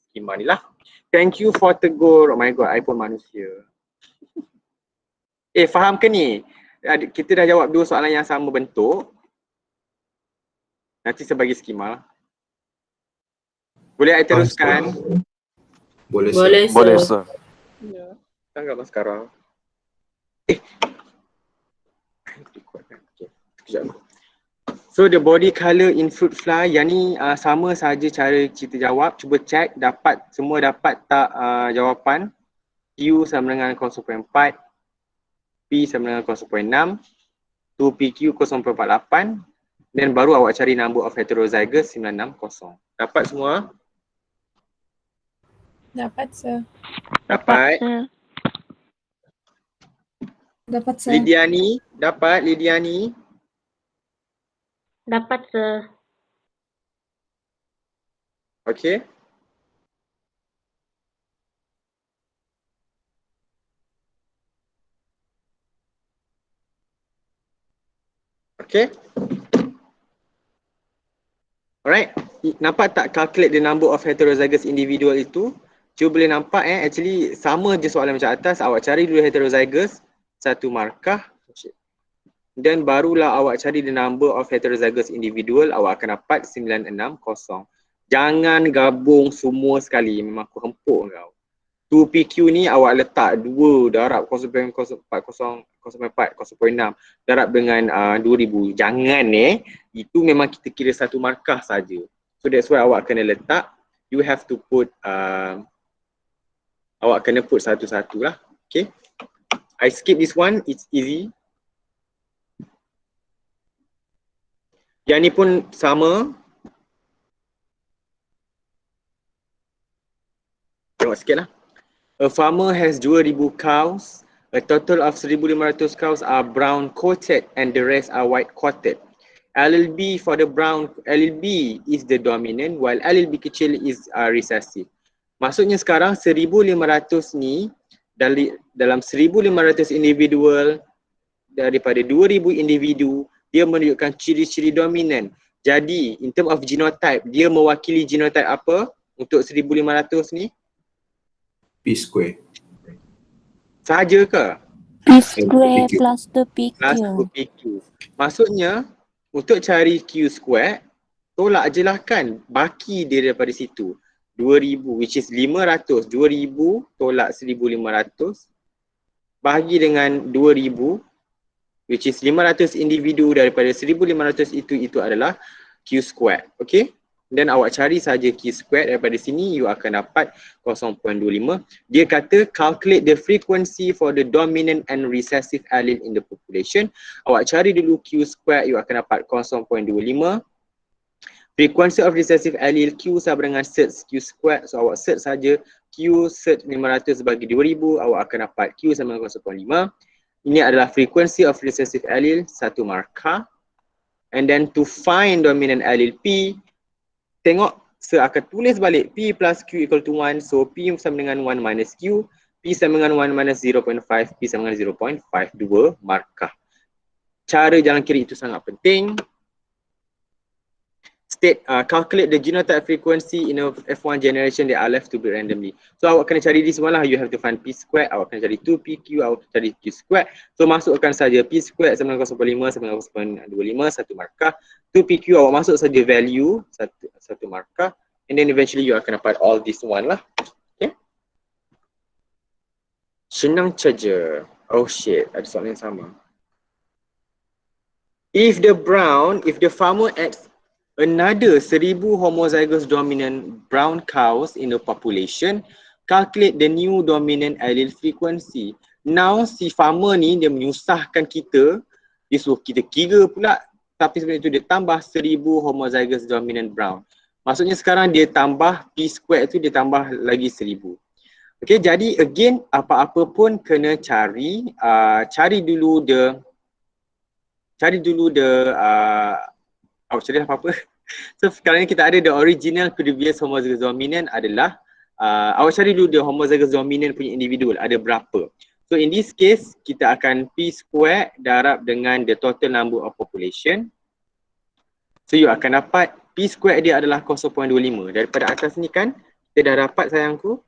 skema ni lah. Thank you for tegur. Oh my god, I pun manusia. Faham ke ni? Kita dah jawab 2 soalan yang sama bentuk. Nanti saya bagi skema lah. Boleh I teruskan? Boleh, Boleh, sir. sir. Ya. Tanggap sekarang. Sekejap. So the body colour in fruit fly, yang ni sama saja cara kita jawab. Cuba check semua dapat tak jawapan. Q sama dengan 0.4, P sama dengan 0.6, 2PQ 0.48, dan baru awak cari number of heterozygous 960. Dapat semua? Dapat, sir. Dapat. Dapat, sir. Lidiani, dapat Lidiani? Dapat, sir. Okay. Okay. Alright. Nampak tak calculate the number of heterozygous individual itu? Cuba boleh nampak actually sama je soalan macam atas. Awak cari dulu heterozygous, 1 markah. Dan barulah awak cari the number of heterozygous individual, awak akan dapat 960. Jangan gabung semua sekali, memang aku hempuk kau. 2PQ ni awak letak 2 darab 0.4, 0.6 darab dengan 2000. Jangan itu memang kita kira 1 markah saja. So that's why awak kena letak, you have to put awak kena put satu-satu lah. Okay. I skip this one, it's easy. Yang ni pun sama. Tengok sikit lah. A farmer has 2,000 cows. A total of 1,500 cows are brown coated and the rest are white coated. LLB for the brown, LLB is the dominant while LLB kecil is recessive. Maksudnya sekarang 1,500 ni dalam 1,500 individual daripada 2,000 individu dia menunjukkan ciri-ciri dominan. Jadi in term of genotype, dia mewakili genotype apa untuk 1,500 ni? P square. Sahaja ke? P square plus 2PQ. Plus 2PQ. Maksudnya untuk cari Q square, tolak je lah kan baki dia daripada situ. 2,000 which is 500. 2,000 tolak 1,500 bahagi dengan 2,000 which is 500 individu daripada 1,500 itu adalah Q square. Okay? Dan awak cari saja Q square daripada sini, you akan dapat 0.25. Dia kata calculate the frequency for the dominant and recessive allele in the population. Awak cari dulu Q square, you akan dapat 0.25. Frequency of recessive allele Q sama dengan search Q square. So awak search saja Q search 500 bagi 2,000, awak akan dapat Q sama dengan 0.5. Ini adalah frequency of recessive allele, satu markah. And then to find dominant allele P, tengok, saya akan tulis balik P plus Q equal to 1. So P sama dengan 1 minus Q. P sama dengan 1 minus 0.5. P sama dengan 0.52 markah. Cara jalan kiri itu sangat penting. State, calculate the genotype frequency in a F1 generation that are left to be randomly. So awak kena cari di semua lah. You have to find P square. Awak kena cari 2PQ. Awak kena cari Q square. So masukkan saja P square sama dengan 0.5 sama dengan 0.25, satu markah. 2PQ awak masuk saja value, satu markah. And then eventually you akan dapat all this one lah. Okay. Senang saja. Oh shit, ada soalan yang sama. If the farmer adds another 1,000 homozygous dominant brown cows in the population, calculate the new dominant allele frequency. Now si farmer ni dia menyusahkan kita, dia suruh kita kira pula, tapi sebenarnya itu dia tambah 1,000 homozygous dominant brown. Maksudnya sekarang dia tambah P square tu, dia tambah lagi 1,000. Okay, jadi again apa-apa pun kena cari dulu cari apa-apa. So sekarang ni kita ada the original previous homozygous dominant adalah awak cari dulu the homozygous dominant punya individual ada berapa. So in this case kita akan P square darab dengan the total number of population. So you akan dapat P square dia adalah 0.25. Daripada atas ni kan kita dah dapat sayangku.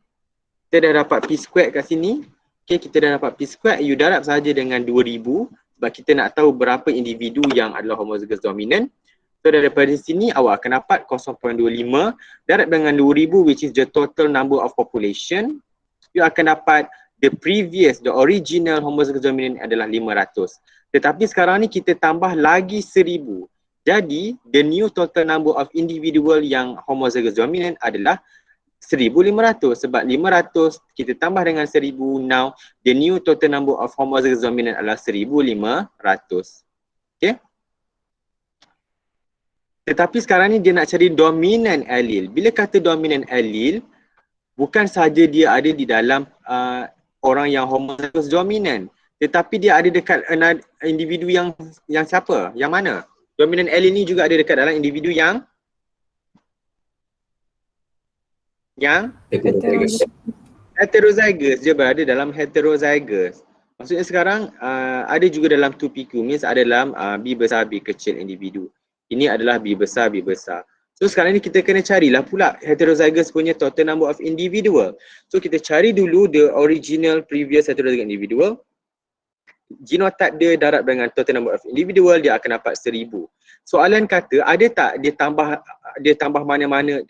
Kita dah dapat P square kat sini. Okay, kita dah dapat P square, you darab saja dengan 2,000 sebab kita nak tahu berapa individu yang adalah homozygous dominant. So daripada sini awak akan dapat 0.25 darab dengan 2,000 which is the total number of population. You akan dapat the original homozygous dominant adalah 500. Tetapi sekarang ni kita tambah lagi 1,000. Jadi the new total number of individual yang homozygous dominant adalah 1,500 sebab 500 kita tambah dengan 1,000, now the new total number of homozygous dominant adalah 1,500. Okay. Tetapi sekarang ni dia nak cari dominant allele. Bila kata dominant allele, bukan saja dia ada di dalam orang yang homozygous dominant, tetapi dia ada dekat individu yang siapa? Yang mana? Dominant allele ni juga ada dekat dalam individu yang heterozygous. Dia berada dalam heterozygous. Maksudnya sekarang ada juga dalam 2PQ, means ada dalam B besar B kecil individu. Ini adalah B besar B besar. So sekarang ni kita kena carilah pula heterozygous punya total number of individual. So kita cari dulu the original previous heterozygous individual. Genotype dia darab dengan total number of individual, dia akan dapat 1,000. Soalan kata ada tak dia tambah mana-mana,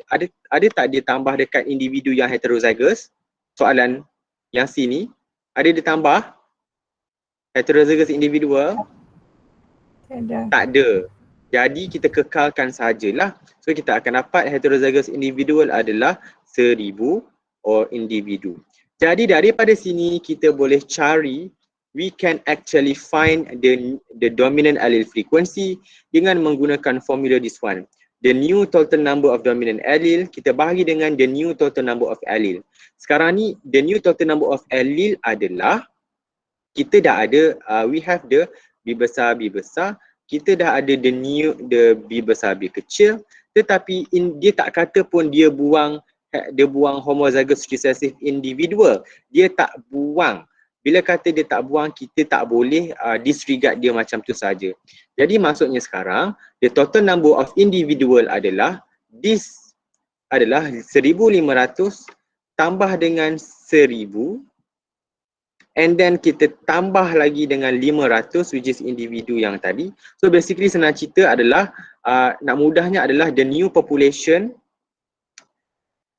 ada tak dia tambah dekat individu yang heterozygous? Soalan yang sini, ada dia tambah heterozygous individual? Tak ada. Jadi kita kekalkan sajalah. So kita akan dapat heterozygous individual adalah 1,000 individu. Jadi daripada sini kita boleh cari we can actually find the dominant allele frequency dengan menggunakan formula this one. The new total number of dominant allele kita bahagi dengan the new total number of allele. Sekarang ni the new total number of allele adalah kita dah ada we have the B besar, kita dah ada the B besar, B kecil, tetapi dia tak kata pun dia buang homozygous recessive individual. Dia tak buang. Bila kata dia tak buang, kita tak boleh disregard dia macam tu saja. Jadi maksudnya sekarang, the total number of individual adalah 1,500 tambah dengan 1,000 and then kita tambah lagi dengan 500 which is individu yang tadi. So basically senang cerita adalah, nak mudahnya adalah the new population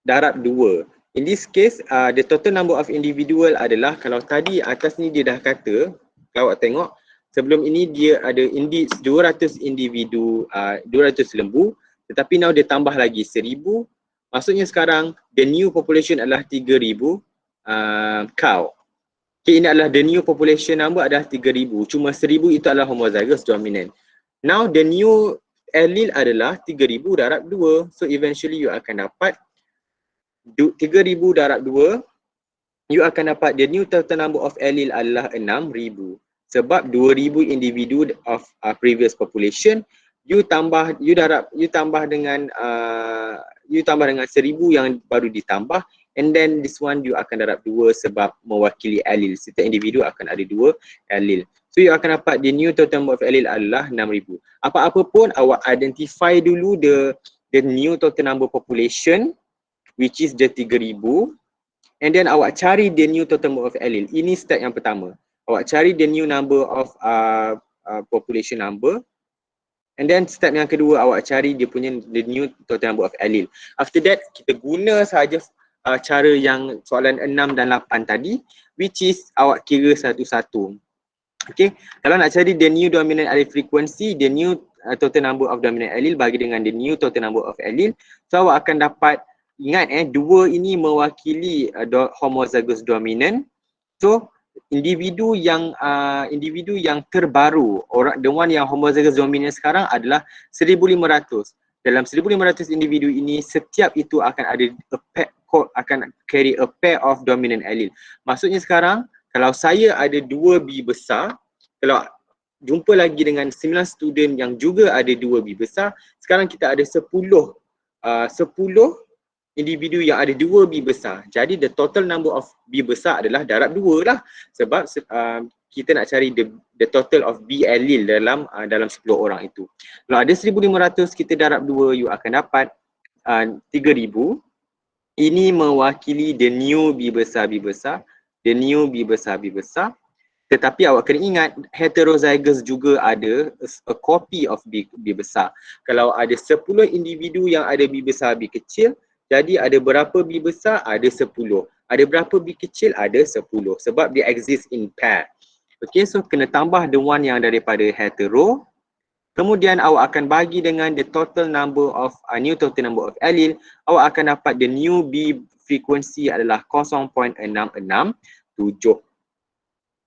darab 2. In this case, the total number of individual adalah, kalau tadi atas ni dia dah kata, kalau awak tengok, sebelum ini dia ada 200 individu, 200 lembu, tetapi now dia tambah lagi 1,000, maksudnya sekarang the new population adalah 3,000 cow. Okay, ini adalah the new population number adalah 3,000, cuma 1,000 itu adalah homozygous dominant. Now the new allele adalah 3,000 darab 2, so eventually you akan dapat 3,000 darab 2, you akan dapat the new total number of allele adalah 6,000. Sebab 2,000 individu of previous population, you tambah dengan 1,000 yang baru ditambah, and then this one you akan darab 2 sebab mewakili allele. Setiap individu akan ada 2 allele. So you akan dapat the new total number of allele adalah 6,000. Apa-apa pun awak identify dulu the new total number population, which is the 3,000, and then awak cari the new total number of allele. Ini step yang pertama. Awak cari the new number of population number, and then step yang kedua awak cari dia punya the new total number of allele. After that kita guna saja cara yang soalan 6 dan 8 tadi, which is awak kira satu-satu. Okay, kalau nak cari the new dominant allele frequency, the new total number of dominant allele bagi dengan the new total number of allele, so awak akan dapat, ingat dua ini mewakili homozygous dominant. So individu yang terbaru, the one yang homozygous dominant sekarang adalah 1,500. Dalam 1,500 individu ini, setiap itu akan ada akan carry a pair of dominant allele. Maksudnya sekarang kalau saya ada 2 B besar, kalau jumpa lagi dengan 9 student yang juga ada 2 B besar, sekarang kita ada 10 individu yang ada 2 B besar. Jadi the total number of B besar adalah darab 2 lah. Sebab kita nak cari the total of B allele dalam 10 orang itu. Kalau ada 1,500 kita darab 2, you akan dapat 3,000. Ini mewakili the new B besar, the new B besar. Tetapi awak kena ingat heterozygous juga ada a copy of B besar. Kalau ada 10 individu yang ada B besar, B kecil, jadi ada berapa B besar? Ada 10. Ada berapa B kecil? Ada 10. Sebab dia exist in pair. Okay, so kena tambah the one yang daripada hetero. Kemudian awak akan bagi dengan the total number of new total number of allele. Awak akan dapat the new B frequency adalah 0.667.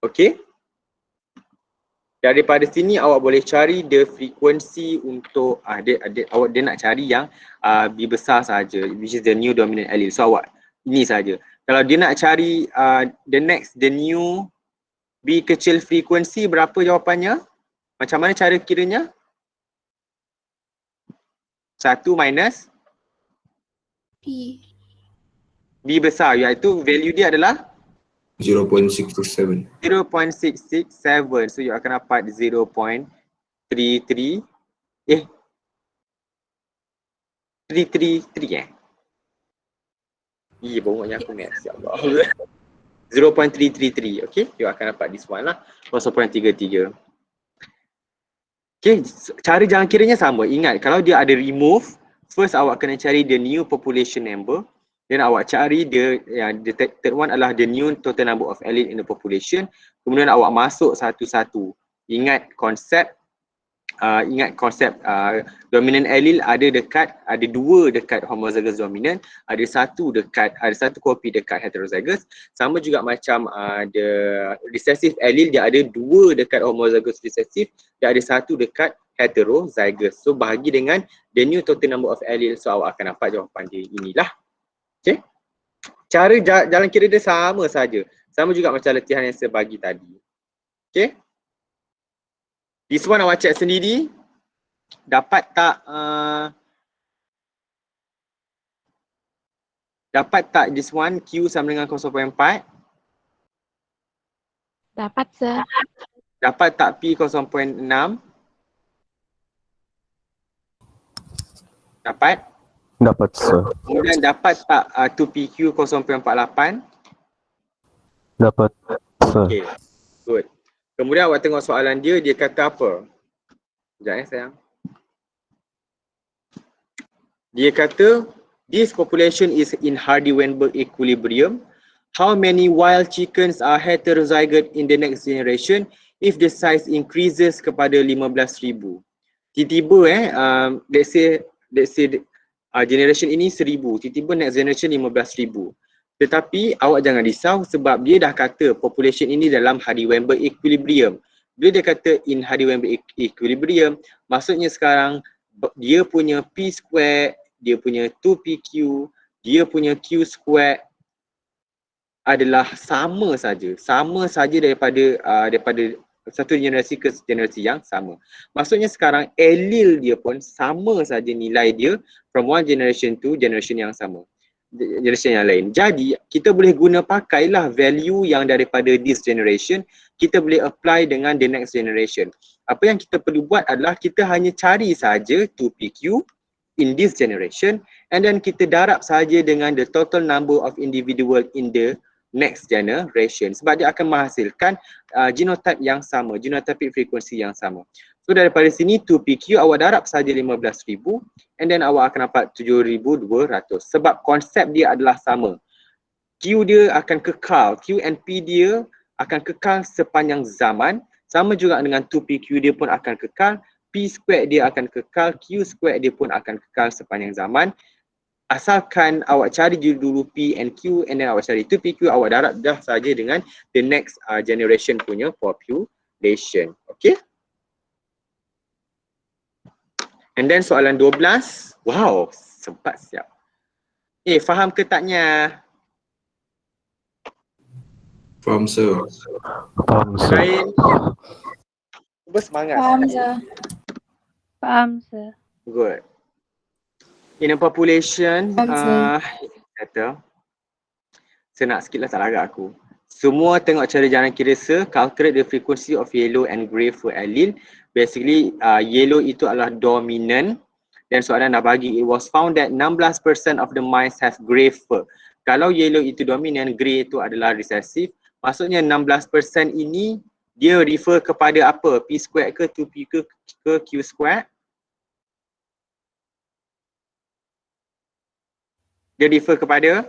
Okay. Daripada sini awak boleh cari the frequency untuk dia nak cari yang B besar saja, which is the new dominant allele. So awak ini saja. Kalau dia nak cari the new B kecil frequency, berapa jawapannya? Macam mana cara kiranya? 1 minus P. B besar, iaitu value dia adalah 0.667. 0.667. So you akan dapat 0.33 bongoknya aku math, ya Allah. 0.333, okay? You akan dapat this one lah, 0.33. Okay, cara jangan kiranya sama. Ingat, kalau dia ada remove, first awak kena cari the new population number. Then awak cari the third one adalah the new total number of allele in the population. Kemudian awak masuk satu-satu. Ingat konsep ingat konsep dominant allele ada dua dekat homozygous dominant, ada satu kopi dekat heterozygous. Sama juga macam the recessive allele, dia ada dua dekat homozygous recessive, dia ada satu dekat heterozygous. So bahagi dengan the new total number of allele, so awak akan dapat jawapan dia inilah. Okay. Cara jalan kira dia sama saja. Sama juga macam latihan yang saya bagi tadi. Okay. This one awak check sendiri. Dapat tak this one Q sama dengan 0.4? Dapat, sir. Dapat tak P 0.6? Dapat? Dapat, sir. Kemudian dapat tak 2PQ 0.48? Dapat, sir. Okay, good. Kemudian awak tengok soalan dia kata apa? Sekejap sayang. Dia kata, this population is in Hardy-Weinberg equilibrium. How many wild chickens are heterozygote in the next generation if the size increases kepada 15,000? Tiba-tiba let's say generation ini 1,000, tiba-tiba next generation 15,000. Tetapi awak jangan risau sebab dia dah kata population ini dalam Hardy-Weinberg equilibrium. Bila dia kata in Hardy-Weinberg equilibrium, maksudnya sekarang dia punya P square, dia punya 2PQ, dia punya Q square adalah sama saja daripada satu generasi ke generasi yang sama. Maksudnya sekarang allele dia pun sama saja nilai dia from one generation to generation yang sama. Generation yang lain. Jadi kita boleh guna pakailah value yang daripada this generation, kita boleh apply dengan the next generation. Apa yang kita perlu buat adalah kita hanya cari saja 2PQ in this generation and then kita darab saja dengan the total number of individual in the next generation sebab dia akan menghasilkan genotype yang sama, genotypic frequency yang sama. So daripada sini 2PQ awak darab saja 15,000 and then awak akan dapat 7,200 sebab konsep dia adalah sama. Q dia akan kekal, Q and P dia akan kekal sepanjang zaman, sama juga dengan 2PQ dia pun akan kekal, P square dia akan kekal, Q square dia pun akan kekal sepanjang zaman. Asalkan awak cari dulu P and Q and then awak cari 2PQ, awak darab dah saja dengan the next generation punya population. Okay? And then soalan 12. Wow, sempat siap. Faham ke taknya? Faham, sir. Faham, sir. Lain? Cuba semangat. Faham, sir. Faham, sir. Good. In a population, kata, saya nak sikit lah tak lagak aku. Semua tengok cara jalan kira sir, calculate the frequency of yellow and grey for allele. Basically, yellow itu adalah dominant dan soalan dah bagi, it was found that 16% of the mice have grey fur. Kalau yellow itu dominant, grey itu adalah recessive. Maksudnya 16% ini dia refer kepada apa? P square ke 2P ke Q square? Dia refer kepada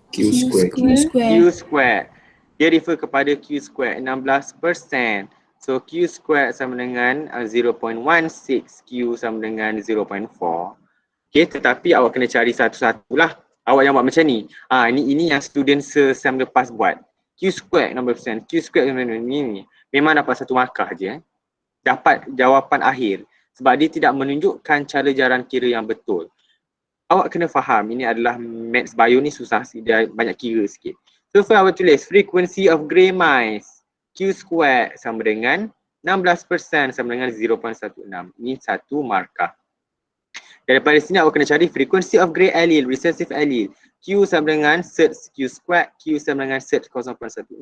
Q square. Q square. Dia refer kepada Q square 16%. So Q square sama dengan 0.16, Q sama dengan 0.4. Okay, tetapi awak kena cari satu-satu lah. Awak yang buat macam ni. Ini yang student sem lepas buat. Q square 16%, Q square ni. Memang dapat satu markah je. Dapat jawapan akhir. Sebab dia tidak menunjukkan cara jalan kira yang betul. Awak kena faham, ini adalah maths bio ni susah, dia banyak kira sikit. So first awak tulis frequency of grey mice, Q square sama dengan 16% sama dengan 0.16. Ini satu markah. Daripada sini awak kena cari frequency of grey allele, recessive allele. Q sama dengan search Q square, Q sama dengan search 0.16,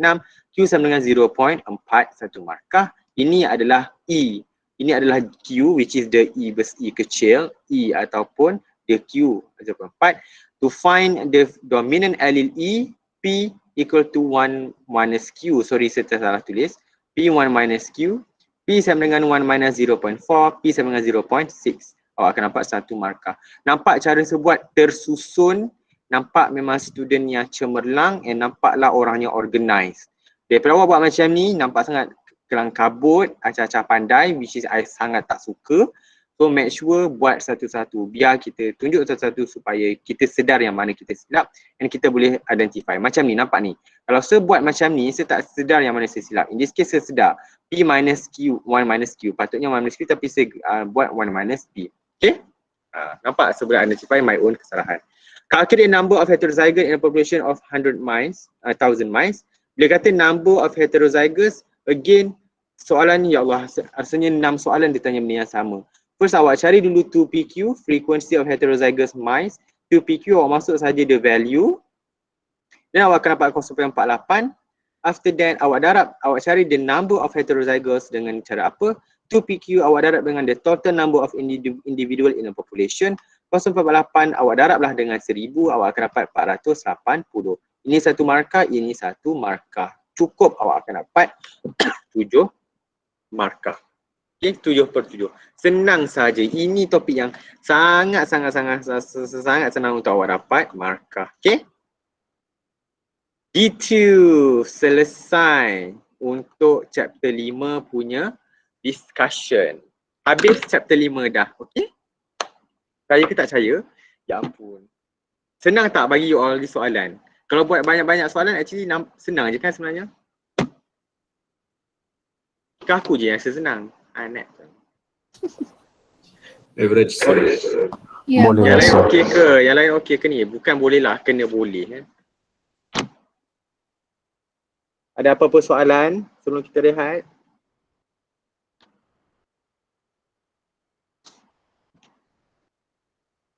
Q sama dengan 0.4, satu markah. Ini adalah E. Ini adalah Q, which is the E kecil, E ataupun the Q 0.4. To find the dominant allele E, P equal to 1 minus Q. Sorry, saya salah tulis. P 1 minus Q. P sama dengan 1 minus 0.4. P sama dengan 0.6. Awak akan nampak satu markah. Nampak cara sebuat tersusun. Nampak memang student yang cemerlang and nampaklah orangnya organized. Daripada awak buat macam ni, nampak sangat kelang kabut, acah-acah pandai, which is I sangat tak suka. So make sure buat satu-satu, biar kita tunjuk satu-satu supaya kita sedar yang mana kita silap dan kita boleh identify. Macam ni, nampak ni. Kalau saya buat macam ni, saya tak sedar yang mana saya silap. In this case saya sedar P minus Q, 1 minus Q. Patutnya 1 minus Q tapi saya buat 1 minus P. Okay? Nampak saya boleh identify my own kesalahan. Calculate number of heterozygous in a population of 100 mice, 1000 mice. Bila kata number of heterozygous, again, soalan ni ya Allah, rasanya 6 soalan dia tanya benda yang sama. First awak cari dulu 2PQ, frequency of heterozygous mice. 2PQ awak masuk saja the value. Dan awak akan dapat 0.48. After that awak darab, awak cari the number of heterozygous dengan cara apa? 2PQ awak darab dengan the total number of individual in a population. 0.48 awak darablah dengan 1000, awak akan dapat 480. Ini satu markah, ini satu markah. Cukup awak akan dapat 7 markah. Okay, 7/7. Senang saja. Ini topik yang sangat senang untuk awak dapat markah. Okay. Itu selesai untuk chapter 5 punya discussion. Habis chapter 5 dah. Okay. Saya ke tak percaya? Ya ampun. Senang tak bagi you all di soalan? Kalau buat banyak-banyak soalan actually senang je kan sebenarnya? Ke aku je yang rasa senang? Anak. Average sir. Ya, Boleh Yang lain rasa. okey ke? Yang lain okey ke ni? Bukan boleh lah, kena boleh kan? Ada apa-apa soalan sebelum kita rehat?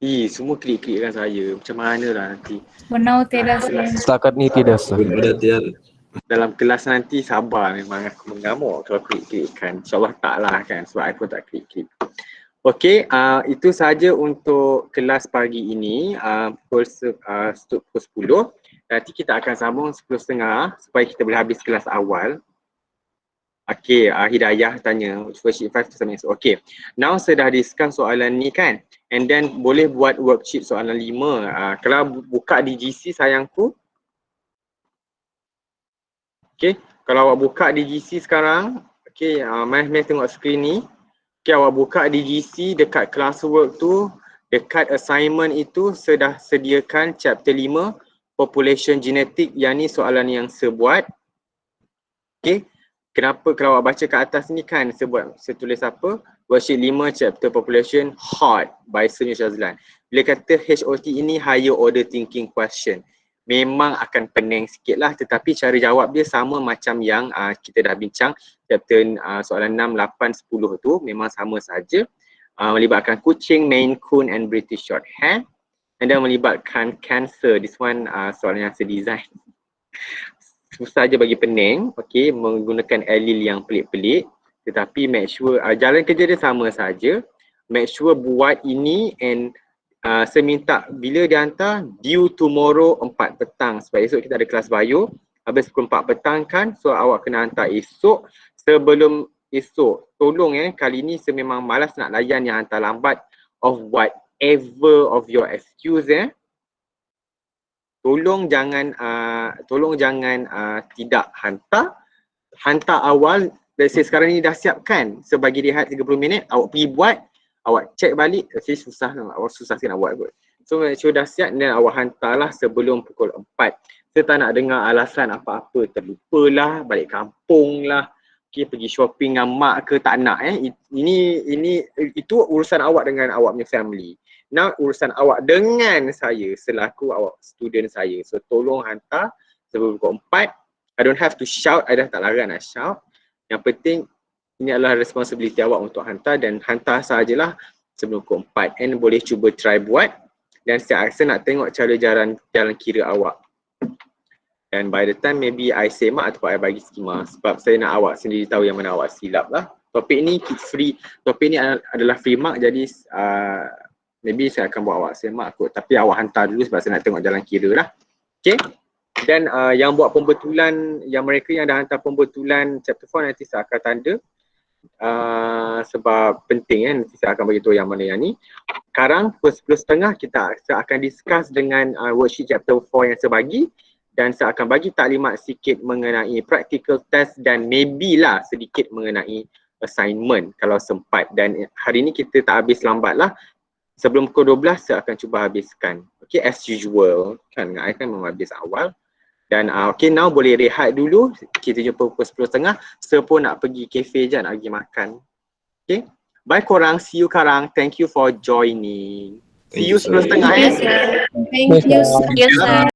Semua klik-klikkan saya. Macam mana lah nanti. for now tell us. Setakat ni tidak sir. Belum ada tiada. Dalam kelas nanti sabar, memang aku mengamuk kalau klik-klikkan. InsyaAllah tak lah kan, sebab aku tak klik-klik. Okey, itu saja untuk kelas pagi ini, pukul 10. Nanti kita akan sambung 10.30 supaya kita boleh habis kelas awal. Okey, Hidayah tanya, worksheet 5 to 7. Okey, now saya dah discuss soalan ni kan, and then boleh buat worksheet soalan 5. Kalau buka di GC sayangku. Okay, kalau awak buka di GC sekarang, okay, mari tengok skrin ni. Okay, awak buka di GC dekat classwork tu, dekat assignment itu saya dah sediakan chapter 5 population genetic, yang ni soalan yang saya buat. Okay, kenapa kalau awak baca kat atas ni kan saya tulis apa? Worksheet 5 chapter population hot by Sunil Shazlan. Bila kata HOT ini higher order thinking question, memang akan pening sikit lah, tetapi cara jawab dia sama macam yang kita dah bincang chapter soalan 6, 8, 10 tu memang sama saja. Melibatkan kucing, Maine Coon and British Shorthair, and then melibatkan cancer. This one soalan yang saya design. Susah je bagi pening, okay, menggunakan allele yang pelik-pelik, tetapi make sure jalan kerja dia sama saja. Make sure buat ini, and saya minta bila dia hantar due tomorrow 4 petang sebab esok kita ada kelas bio. Habis pukul 4 petang kan, so awak kena hantar esok. Sebelum esok, tolong kali ni saya memang malas nak layan yang hantar lambat of whatever of your excuse. Tolong jangan tidak hantar awal. Let's say sekarang ni dah siapkan, sebagi rehat 30 minit, awak pergi buat, awak cek balik, okay, susah sikit nak buat kot. So make sure dah siap dan awak hantarlah sebelum pukul 4. Saya tak nak dengar alasan apa-apa, terlupa lah, balik kampung lah, okay, pergi shopping dengan mak ke, tak nak. Itu urusan awak dengan awak punya family. Now urusan awak dengan saya selaku awak student saya. So tolong hantar sebelum pukul 4. I don't have to shout, I dah tak larang nak shout. Yang penting ini adalah responsibility awak untuk hantar, dan hantar sajalah sebelum pukul 4. And boleh cuba try buat, dan saya nak tengok cara jalan kira awak. Dan by the time maybe I semak ataupun I bagi skema, sebab saya nak awak sendiri tahu yang mana awak silap lah. Topik ni free, topik ni adalah free mark, jadi maybe saya akan buat awak semak kot, tapi awak hantar dulu sebab saya nak tengok jalan kira lah. Okay. Dan yang buat pembetulan, yang mereka yang dah hantar pembetulan chapter 4 nanti saya akan tanda. Sebab penting kan, nanti saya akan beritahu yang mana yang ni. Sekarang pukul 10.30 kita akan discuss dengan worksheet chapter 4 yang saya bagi, dan saya akan bagi taklimat sikit mengenai practical test dan maybe lah sedikit mengenai assignment kalau sempat. Dan hari ni kita tak habis lambat lah. Sebelum pukul 12 saya akan cuba habiskan. Okay, as usual. Kan, I kan memang habis awal. Dan okay, now boleh rehat dulu. Kita jumpa pukul 10.30. Saya pun nak pergi cafe je, nak pergi makan. Okay, bye korang. See you karang. Thank you for joining. See you 10.30. Thank you, sir. Thank you, sir. Yes, sir.